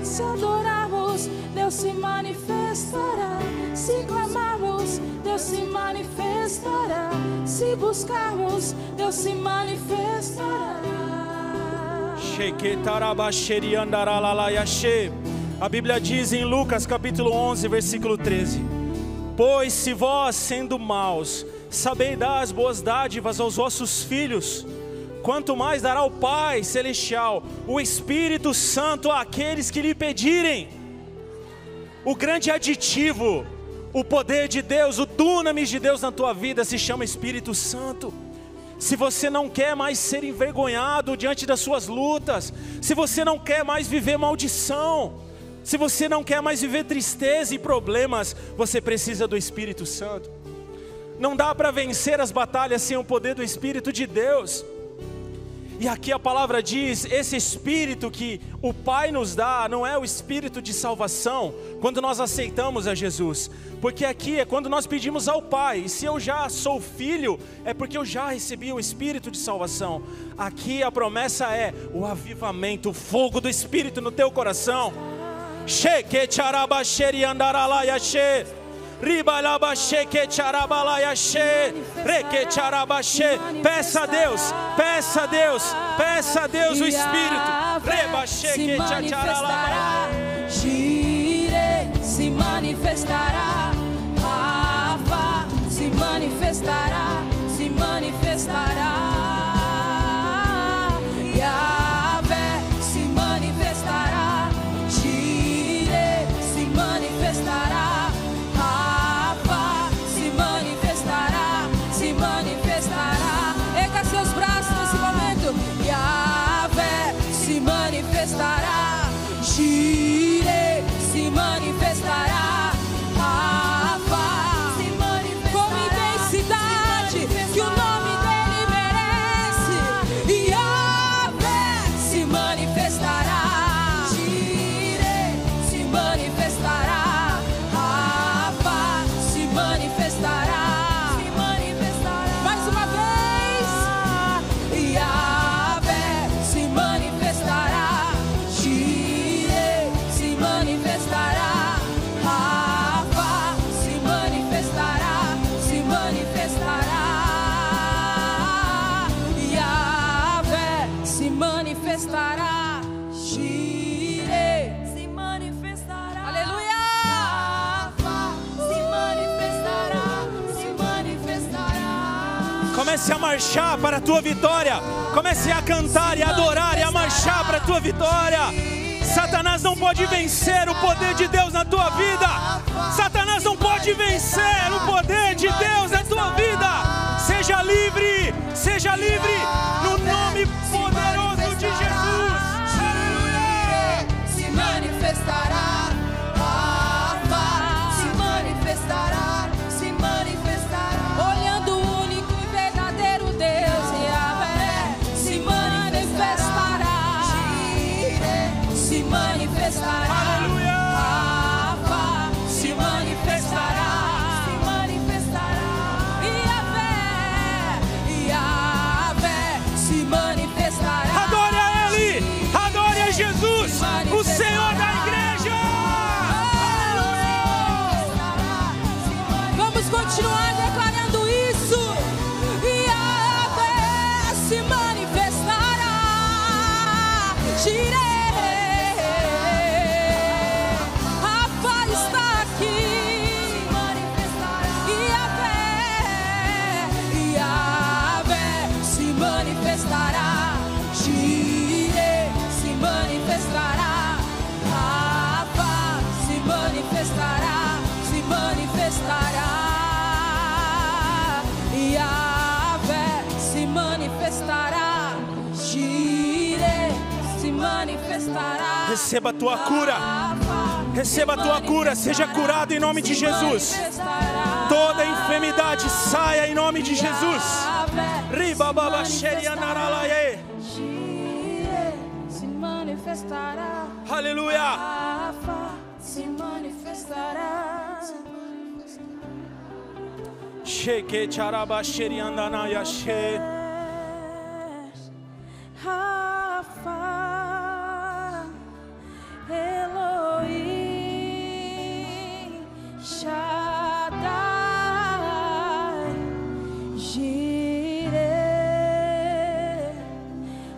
Se adorarmos, Deus se manifestará. Se clamarmos, Deus se manifestará. Se buscarmos, Deus se manifestará. A Bíblia diz em Lucas capítulo 11, versículo 13: Pois se vós, sendo maus, sabeis dar as boas dádivas aos vossos filhos, quanto mais dará o Pai Celestial o Espírito Santo àqueles que lhe pedirem. O grande aditivo, o poder de Deus, o dunamis de Deus na tua vida se chama Espírito Santo. Se você não quer mais ser envergonhado diante das suas lutas, se você não quer mais viver maldição, se você não quer mais viver tristeza e problemas, você precisa do Espírito Santo. Não dá para vencer as batalhas sem o poder do Espírito de Deus. E aqui a palavra diz, esse Espírito que o Pai nos dá, não é o Espírito de salvação, quando nós aceitamos a Jesus. Porque aqui é quando nós pedimos ao Pai, e se eu já sou filho, é porque eu já recebi o Espírito de salvação. Aqui a promessa é o avivamento, o fogo do Espírito no teu coração. Peça a Deus, peça a Deus, peça a Deus o Espírito. Se manifestará, Jireh se manifestará, Rafa se manifestará, se manifestará. Yahvé se manifestará, Jireh se manifestará, Rafa se manifestará, se manifestará. Erga seus braços nesse momento. Yahvé se manifestará, Jireh se manifestará, Rafa se manifestará, com intensidade que o nome dele merece. Yahvé se manifestará, Jireh se manifestará, Rafa se manifestará, se manifestará. Mais uma vez. Yahvé se manifestará, Jireh se manifestará, Rafa se manifestará, se manifestará. Yahvé se manifestará, Jireh se manifestará. Aleluia! Rafa se manifestará, se manifestará. Comece a marchar para a tua vitória. Comece a cantar e a adorar e a marchar para a tua vitória. Satanás não pode vencer o poder de Deus na tua vida. Satanás não pode vencer o poder de Deus na tua vida. Seja livre no nome poderoso de Jesus. Aleluia! Se manifestará, se manifestará, se manifestará. Olhando o único e verdadeiro Deus, Yahvé, se manifestará, se manifestará. Aleluia! Se manifestará, se manifestará. Yahvé, se manifestará. Adore a Ele, adore a Jesus, o Senhor da igreja. Vamos continuar declarando isso. Yahvé se manifestará. Jireh, Rafa está aqui. Yahvé se manifestará. Jireh se manifestará. Rafa se manifestará. Se manifestará. Yahvé se manifestará. Jireh se manifestará. Receba a tua cura. Receba a tua cura. Seja curado em nome de Jesus. Toda enfermidade saia em nome de Jesus. Ribababaxerianaralaye. Se manifestará. Aleluia. Rafa se manifestará. Sheke charabaxeriandanaya she. Rafa, Elohim, Shaddai, Jireh,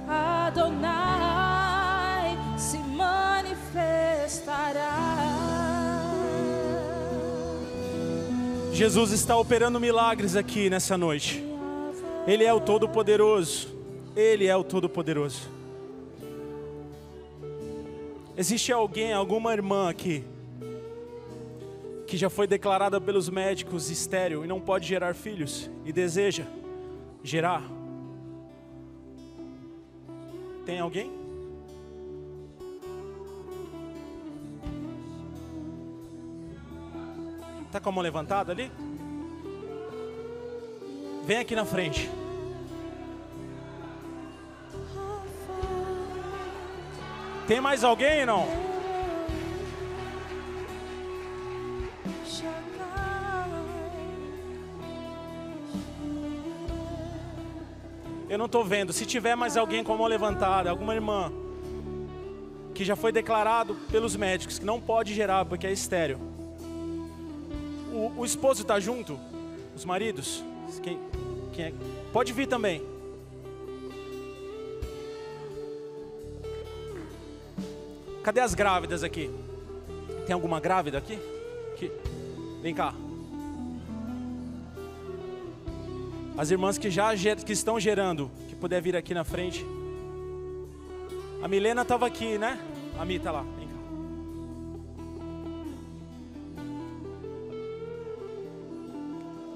Adonai se manifestará. Jesus está operando milagres aqui nessa noite. Ele é o Todo-Poderoso. Ele é o Todo-Poderoso. Existe alguém, alguma irmã aqui, que já foi declarada pelos médicos estéril e não pode gerar filhos e deseja gerar? Tem alguém? Está com a mão levantada ali? Vem aqui na frente. Tem mais alguém, não? Eu não estou vendo. Se tiver mais alguém com a mão levantada, alguma irmã que já foi declarado pelos médicos que não pode gerar porque é estéril. O esposo está junto? Os maridos? Quem é? Pode vir também. Cadê as grávidas aqui? Tem alguma grávida aqui? Vem cá. As irmãs que estão gerando, que puder vir aqui na frente. A Milena estava aqui, né? A Mi está lá. Vem cá.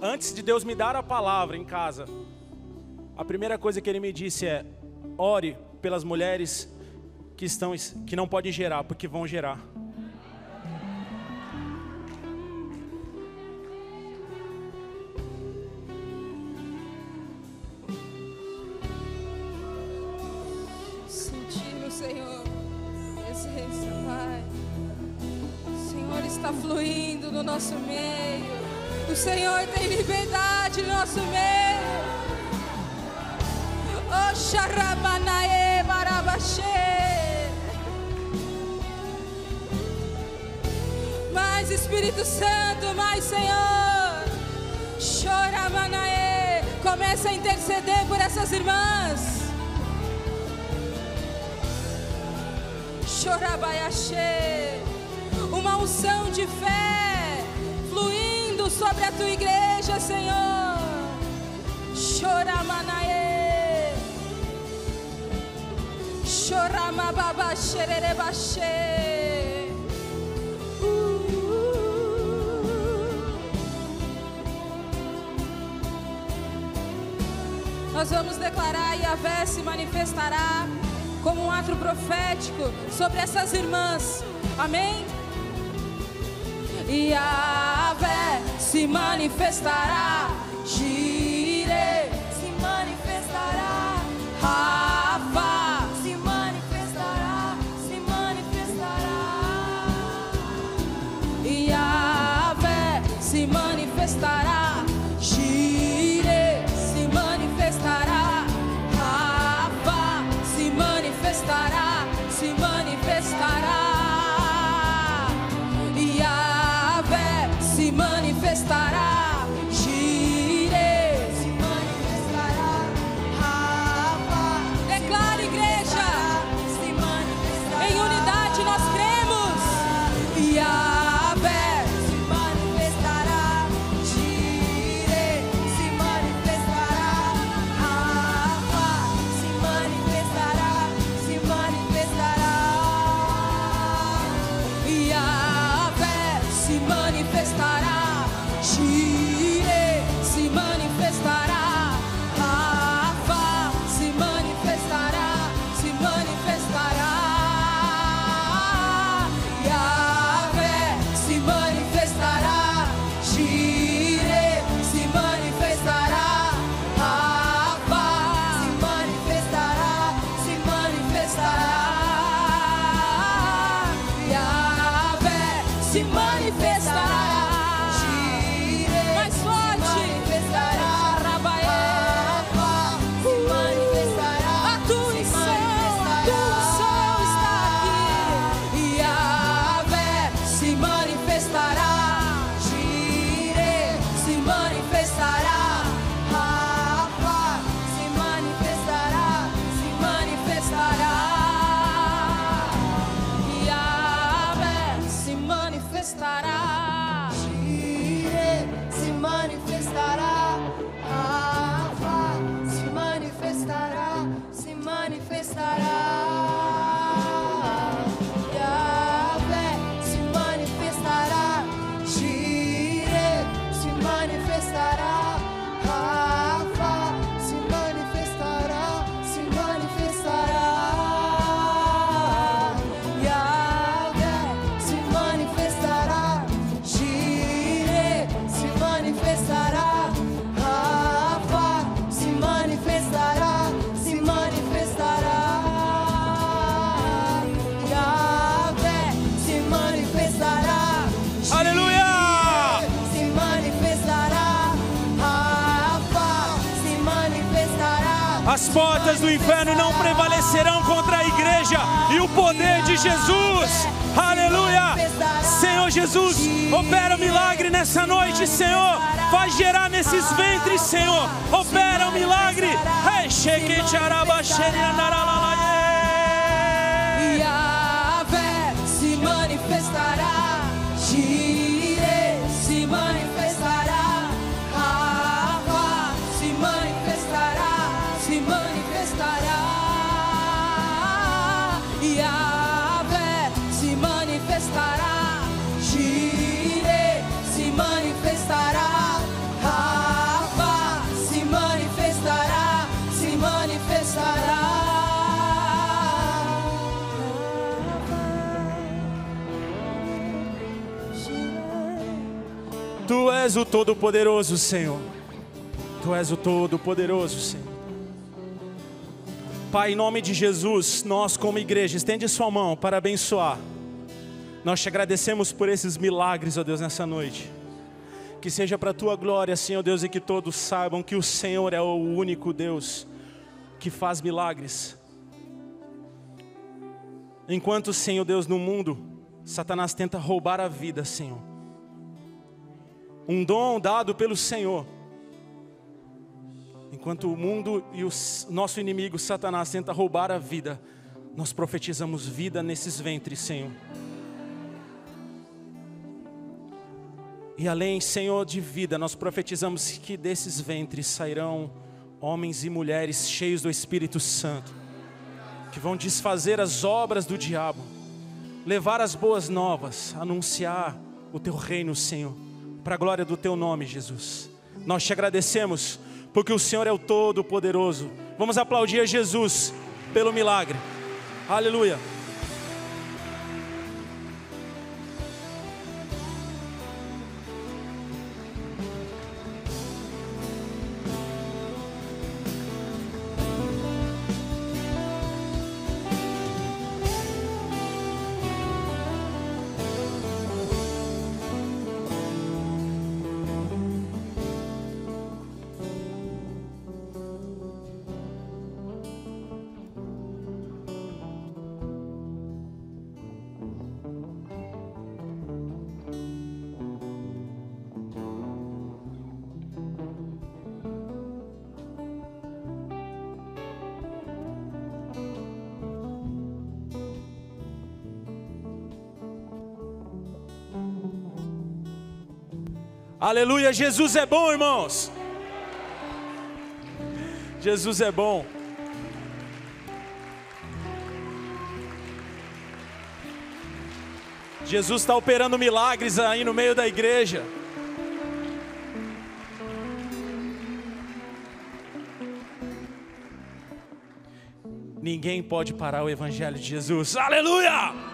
Antes de Deus me dar a palavra em casa, a primeira coisa que Ele me disse é: ore pelas mulheres que não podem gerar, porque vão gerar. Sentimos, Senhor, presença, Pai. O Senhor está fluindo no nosso meio. O Senhor tem liberdade no nosso meio. Oh, Sharamanae Barabaxê. Mais Espírito Santo, mais Senhor. Choramanae. Começa a interceder por essas irmãs. Chorabaiaxê. Uma unção de fé fluindo sobre a tua igreja, Senhor. Choramanae. Choramanae. Nós vamos declarar: Yahvé se manifestará como um ato profético sobre essas irmãs. Amém? Yahvé se manifestará, Jireh se manifestará, Rafa se manifestará, se manifestará. Yahvé se manifestará, Jireh se manifestará, Rafa se manifestará, se manifestará. Yahvé se manifestará, Jireh se manifestará, Rafa. Declara, igreja, se manifestará. Em unidade nós cremos. Yahvé se manifestará, Jireh se manifestará, Rafa se manifestará, se manifestará. Yahvé se manifestará, Jireh se manifestará, Rafa se manifestará, se manifestará. Yahvé se manifestará, Jireh se manifestará, Rafa se manifestará, se manifestará. Yahvé se manifestará, Jireh mais forte se manifestará, Rafa se manifestará, a tua unção está aqui. Yahvé se manifestará, Jireh se manifestará, Rafa se manifestará, se manifestará. Yahvé se manifestará, Jireh se manifestará, Rafa se manifestará, se manifestará. Yahvé se manifestará, Jireh se manifestará, Rafa se manifestará, se manifestará. Yahvé se manifestará, Jireh se manifestará, Rafa se manifestará, se manifestará. Yahvé se manifestará, Aleluia! se manifestará, Rafa se manifestará. As portas do inferno não prevalecerão contra a igreja e o poder de Jesus. Aleluia! Senhor Jesus, opera um milagre nessa noite, Senhor. Faz gerar nesses ventres, Senhor. Opera um milagre. Yahvé se manifestará, Jireh se manifestará, Rafa se manifestará, se manifestará. Yahvé se manifestará, Jireh se manifestará, Rafa se manifestará, se manifestará. Tu és o Todo-Poderoso, Senhor. Tu és o Todo-Poderoso, Senhor. Pai, em nome de Jesus, nós como igreja, estende sua mão para abençoar. Nós te agradecemos por esses milagres, ó Deus, nessa noite. Que seja para a tua glória, Senhor Deus, e que todos saibam que o Senhor é o único Deus que faz milagres. Enquanto, Senhor Deus, no mundo, Satanás tenta roubar a vida, Senhor. Um dom dado pelo Senhor. Enquanto o mundo e o nosso inimigo, Satanás, tenta roubar a vida, nós profetizamos vida nesses ventres, Senhor. E além, Senhor, de vida, nós profetizamos que desses ventres sairão homens e mulheres cheios do Espírito Santo. que vão desfazer as obras do diabo, levar as boas novas, anunciar o teu reino, Senhor, para a glória do teu nome, Jesus. Nós te agradecemos, porque o Senhor é o Todo-Poderoso. Vamos aplaudir a Jesus pelo milagre. Aleluia. Aleluia, Jesus é bom, irmãos. Jesus é bom. Jesus está operando milagres aí no meio da igreja. Ninguém pode parar o evangelho de Jesus. Aleluia!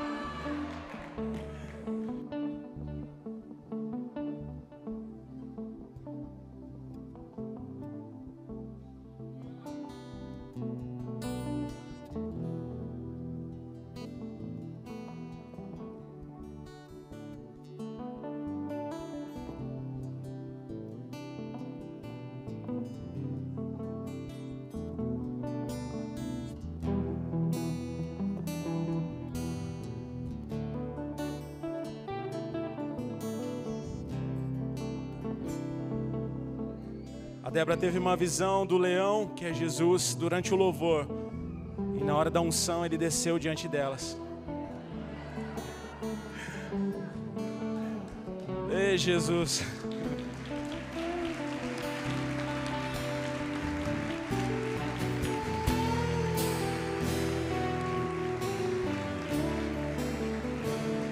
A Débora teve uma visão do leão, que é Jesus, durante o louvor. E na hora da unção ele desceu diante delas. Ei, Jesus.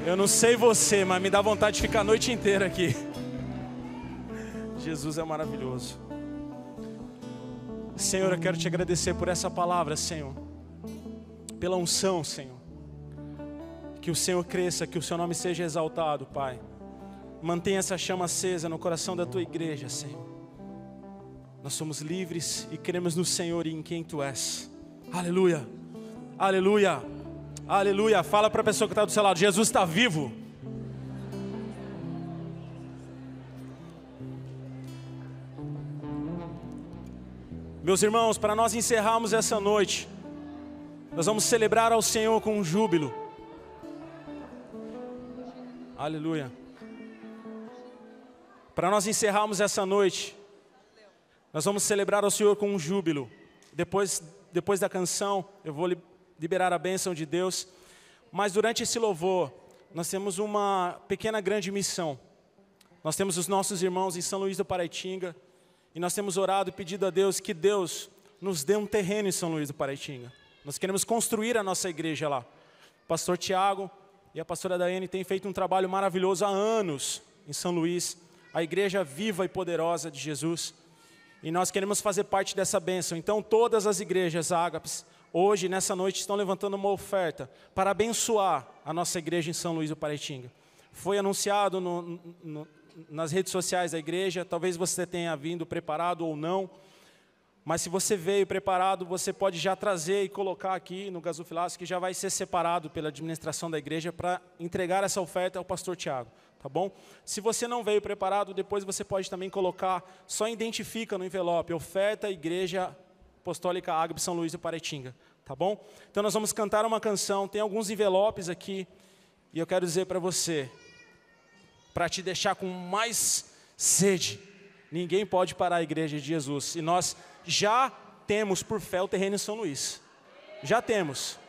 Eu não sei você, mas me dá vontade de ficar a noite inteira aqui. Jesus é maravilhoso. Senhor, eu quero te agradecer por essa palavra, Senhor. Pela unção, Senhor. Que o Senhor cresça, que o seu nome seja exaltado, Pai. Mantenha essa chama acesa no coração da tua igreja, Senhor. Nós somos livres e cremos no Senhor e em quem tu és. Aleluia, aleluia, aleluia. Fala para a pessoa que está do seu lado: Jesus está vivo. Meus irmãos, para nós encerrarmos essa noite, nós vamos celebrar ao Senhor com um júbilo. Aleluia. Para nós encerrarmos essa noite, nós vamos celebrar ao Senhor com um júbilo. Depois da canção, eu vou liberar a bênção de Deus. Mas durante esse louvor, nós temos uma pequena grande missão. Nós temos os nossos irmãos em São Luís do Paraitinga. E nós temos orado e pedido a Deus que Deus nos dê um terreno em São Luís do Paraitinga. Nós queremos construir a nossa igreja lá. O pastor Tiago e a pastora Daiane têm feito um trabalho maravilhoso há anos em São Luís. A igreja viva e poderosa de Jesus. E nós queremos fazer parte dessa bênção. Então todas as igrejas ágapes, hoje, nessa noite, estão levantando uma oferta para abençoar a nossa igreja em São Luís do Paraitinga. Foi anunciado nas redes sociais da igreja, talvez você tenha vindo preparado ou não, mas se você veio preparado, você pode já trazer e colocar aqui no gasofilaço, que já vai ser separado pela administração da igreja para entregar essa oferta ao pastor Tiago, tá bom? Se você não veio preparado, depois você pode também colocar, só identifica no envelope, oferta Igreja Apostólica Ágape São Luís do Paraitinga, tá bom? Então nós vamos cantar uma canção, tem alguns envelopes aqui, e eu quero dizer para você, para te deixar com mais sede, ninguém pode parar a igreja de Jesus. E nós já temos por fé o terreno em São Luís. Já temos.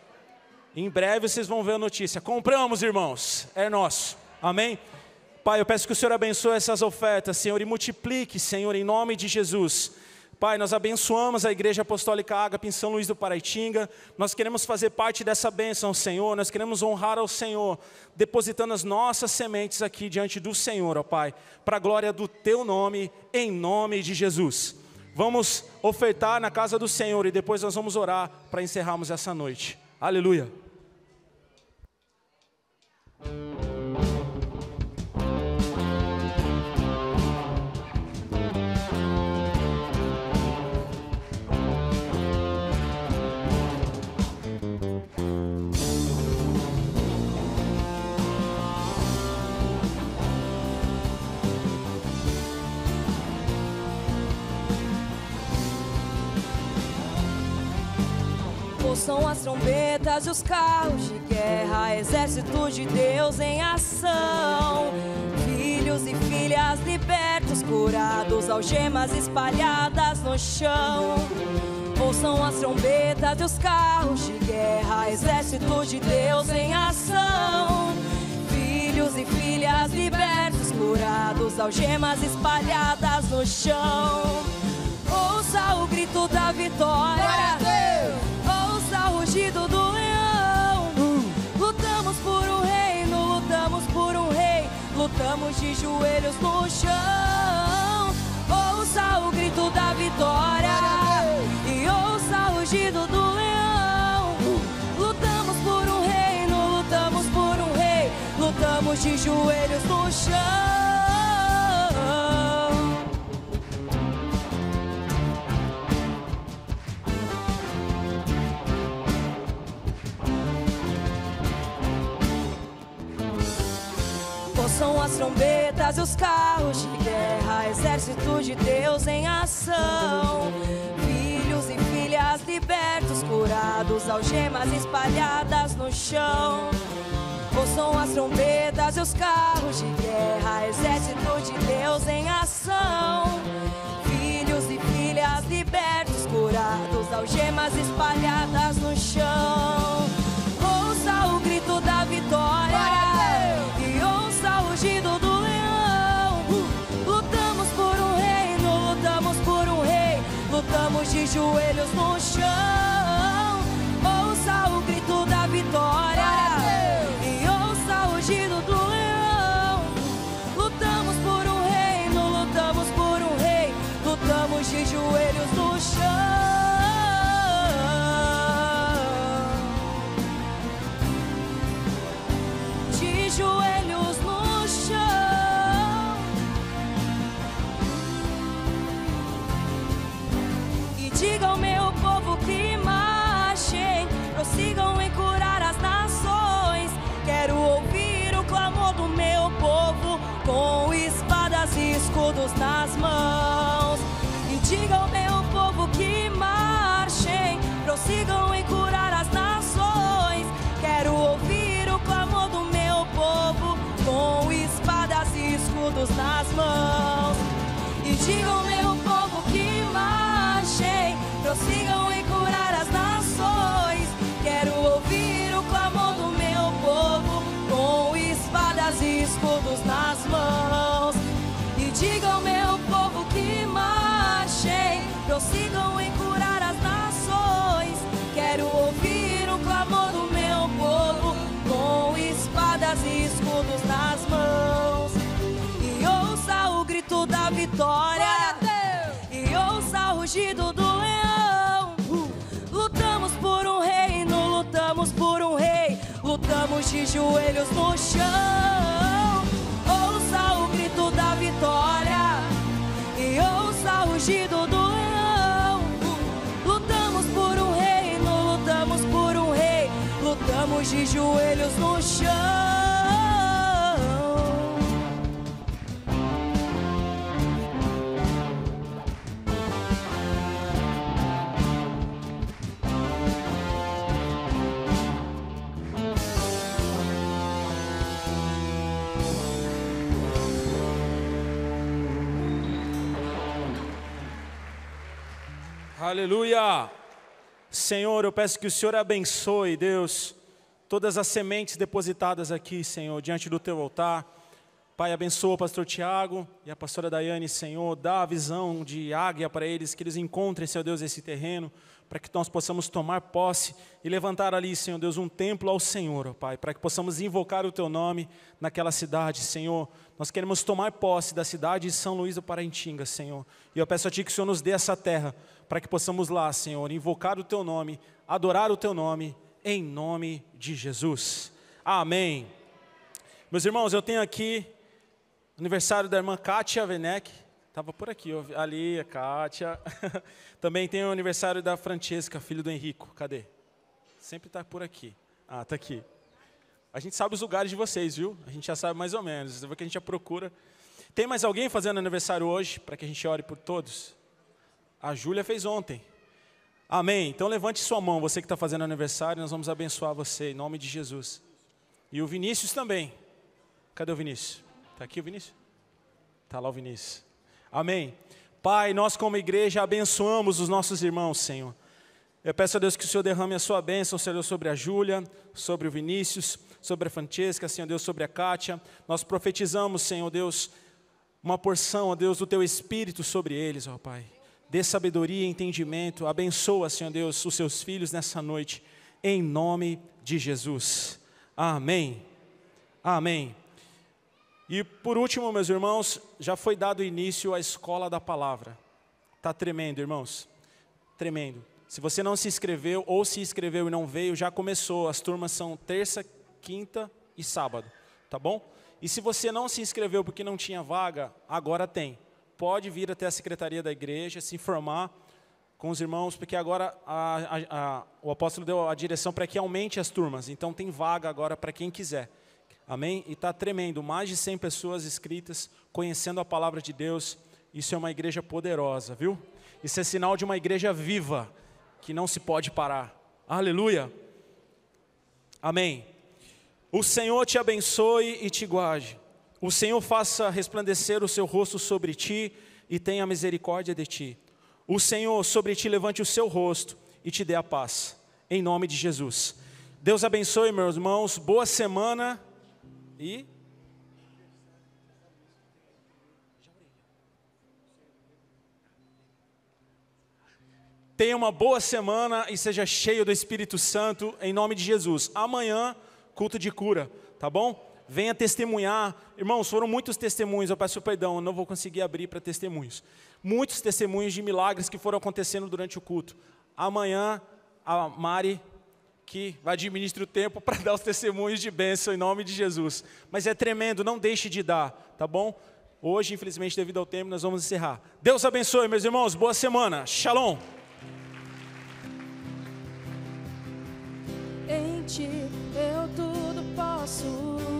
Em breve vocês vão ver a notícia. Compramos, irmãos, é nosso. Amém? Pai, eu peço que o Senhor abençoe essas ofertas, Senhor, e multiplique, Senhor, em nome de Jesus. Pai, nós abençoamos a Igreja Apostólica Ágape em São Luís do Paraitinga. Nós queremos fazer parte dessa bênção, Senhor. Nós queremos honrar ao Senhor, depositando as nossas sementes aqui diante do Senhor, ó Pai, para a glória do Teu nome, em nome de Jesus. Vamos ofertar na casa do Senhor e depois nós vamos orar para encerrarmos essa noite. Aleluia. São as trombetas e os carros de guerra, exército de Deus em ação. Filhos e filhas libertos, curados, algemas espalhadas no chão. Ouçam as trombetas e os carros de guerra, exército de Deus em ação. Filhos e filhas libertos, curados, algemas espalhadas no chão. Ouça o grito da vitória, glória a Deus. Ouça o rugido do leão. Lutamos por um reino, lutamos por um rei. Lutamos de joelhos no chão. Ouça o grito da vitória e ouça o rugido do leão. Lutamos por um reino, lutamos por um rei. Lutamos de joelhos no chão. São as trombetas e os carros de guerra, exército de Deus em ação. Filhos e filhas libertos, curados, algemas espalhadas no chão. Ouçam as trombetas e os carros de guerra, exército de Deus em ação. Filhos e filhas libertos, curados, algemas espalhadas no chão. Ouça o grito da vitória e ouça o rugido do leão. Lutamos por um reino, lutamos por um rei. Lutamos de joelhos no chão. Ouça o grito da vitória e ouça o rugido do leão. Lutamos por um reino, lutamos por um rei. Lutamos de joelhos no chão. Joelhos no chão. E diga ao meu povo que marchem, prossigam em curar as nações. Quero ouvir o clamor do meu povo, com espadas e escudos nas mãos. E diga ao meu povo que marchem, prossigam em curar as nações. Quero ouvir o clamor do meu povo, com espadas e escudos nas mãos. E digam ao meu povo que marchem, prossigam em curar as nações. Quero ouvir o clamor do meu povo, com espadas e escudos nas mãos. E digam ao meu povo que marchem, prossigam em curar as nações. Quero ouvir o clamor do meu povo, com espadas e escudos nas mãos. E ouça o grito da vitória e ouça o rugido do leão. Lutamos por um reino, lutamos por um rei. Lutamos de joelhos no chão. Ouça o grito da vitória e ouça o rugido do leão. Lutamos por um reino, lutamos por um rei. Lutamos de joelhos no chão. Aleluia! Senhor, eu peço que o Senhor abençoe, Deus, todas as sementes depositadas aqui, Senhor, diante do Teu altar. Pai, abençoa o pastor Tiago e a pastora Daiane, Senhor, dá a visão de águia para eles, que eles encontrem, Senhor Deus, esse terreno, para que nós possamos tomar posse e levantar ali, Senhor Deus, um templo ao Senhor, ó Pai, para que possamos invocar o Teu nome naquela cidade, Senhor. Nós queremos tomar posse da cidade de São Luís do Paraitinga, Senhor. E eu peço a Ti que o Senhor nos dê essa terra, para que possamos lá, Senhor, invocar o Teu nome, adorar o Teu nome, em nome de Jesus. Amém. Meus irmãos, eu tenho aqui aniversário da irmã Kátia Werneck, estava por aqui, ali a Kátia. Também tem o aniversário da Francesca, filho do Henrico, cadê? Sempre está por aqui. Ah, está aqui. A gente sabe os lugares de vocês, viu? A gente já sabe mais ou menos, você vê que a gente já procura. Tem mais alguém fazendo aniversário hoje, para que a gente ore por todos? A Júlia fez ontem. Amém. Então levante sua mão, você que está fazendo aniversário, nós vamos abençoar você, em nome de Jesus. E o Vinícius também. Cadê o Vinícius? Está aqui o Vinícius? Está lá o Vinícius. Amém. Pai, nós como igreja abençoamos os nossos irmãos, Senhor. Eu peço a Deus que o Senhor derrame a sua bênção, Senhor Deus, sobre a Júlia, sobre o Vinícius, sobre a Francesca, Senhor Deus, sobre a Kátia. Nós profetizamos, Senhor Deus, uma porção, ó Deus, do Teu Espírito sobre eles, ó Pai. Dê sabedoria e entendimento. Abençoa, Senhor Deus, os seus filhos nessa noite, em nome de Jesus. Amém. Amém. E por último, meus irmãos, já foi dado início à Escola da Palavra. Está tremendo, irmãos. Tremendo. Se você não se inscreveu ou se inscreveu e não veio, já começou. As turmas são terça, quinta e sábado. Tá bom? E se você não se inscreveu porque não tinha vaga, agora tem. Pode vir até a secretaria da igreja, se informar com os irmãos, porque agora o apóstolo deu a direção para que aumente as turmas. Então tem vaga agora para quem quiser. Amém? E está tremendo, mais de 100 pessoas inscritas, conhecendo a palavra de Deus. Isso é uma igreja poderosa, viu? Isso é sinal de uma igreja viva, que não se pode parar. Aleluia! Amém. O Senhor te abençoe e te guarde. O Senhor faça resplandecer o seu rosto sobre ti e tenha misericórdia de ti. O Senhor sobre ti levante o seu rosto e te dê a paz. Em nome de Jesus. Deus abençoe, meus irmãos. Boa semana. E tenha uma boa semana e seja cheio do Espírito Santo, em nome de Jesus. Amanhã, culto de cura, tá bom? Venha testemunhar. Irmãos, foram muitos testemunhos, eu peço perdão, eu não vou conseguir abrir para testemunhos. Muitos testemunhos de milagres que foram acontecendo durante o culto. Amanhã, a Mari, que vai administrar o tempo para dar os testemunhos de bênção em nome de Jesus. Mas é tremendo, não deixe de dar, tá bom? Hoje, infelizmente, devido ao tempo, nós vamos encerrar. Deus abençoe, meus irmãos, boa semana, shalom. Em ti eu tudo posso.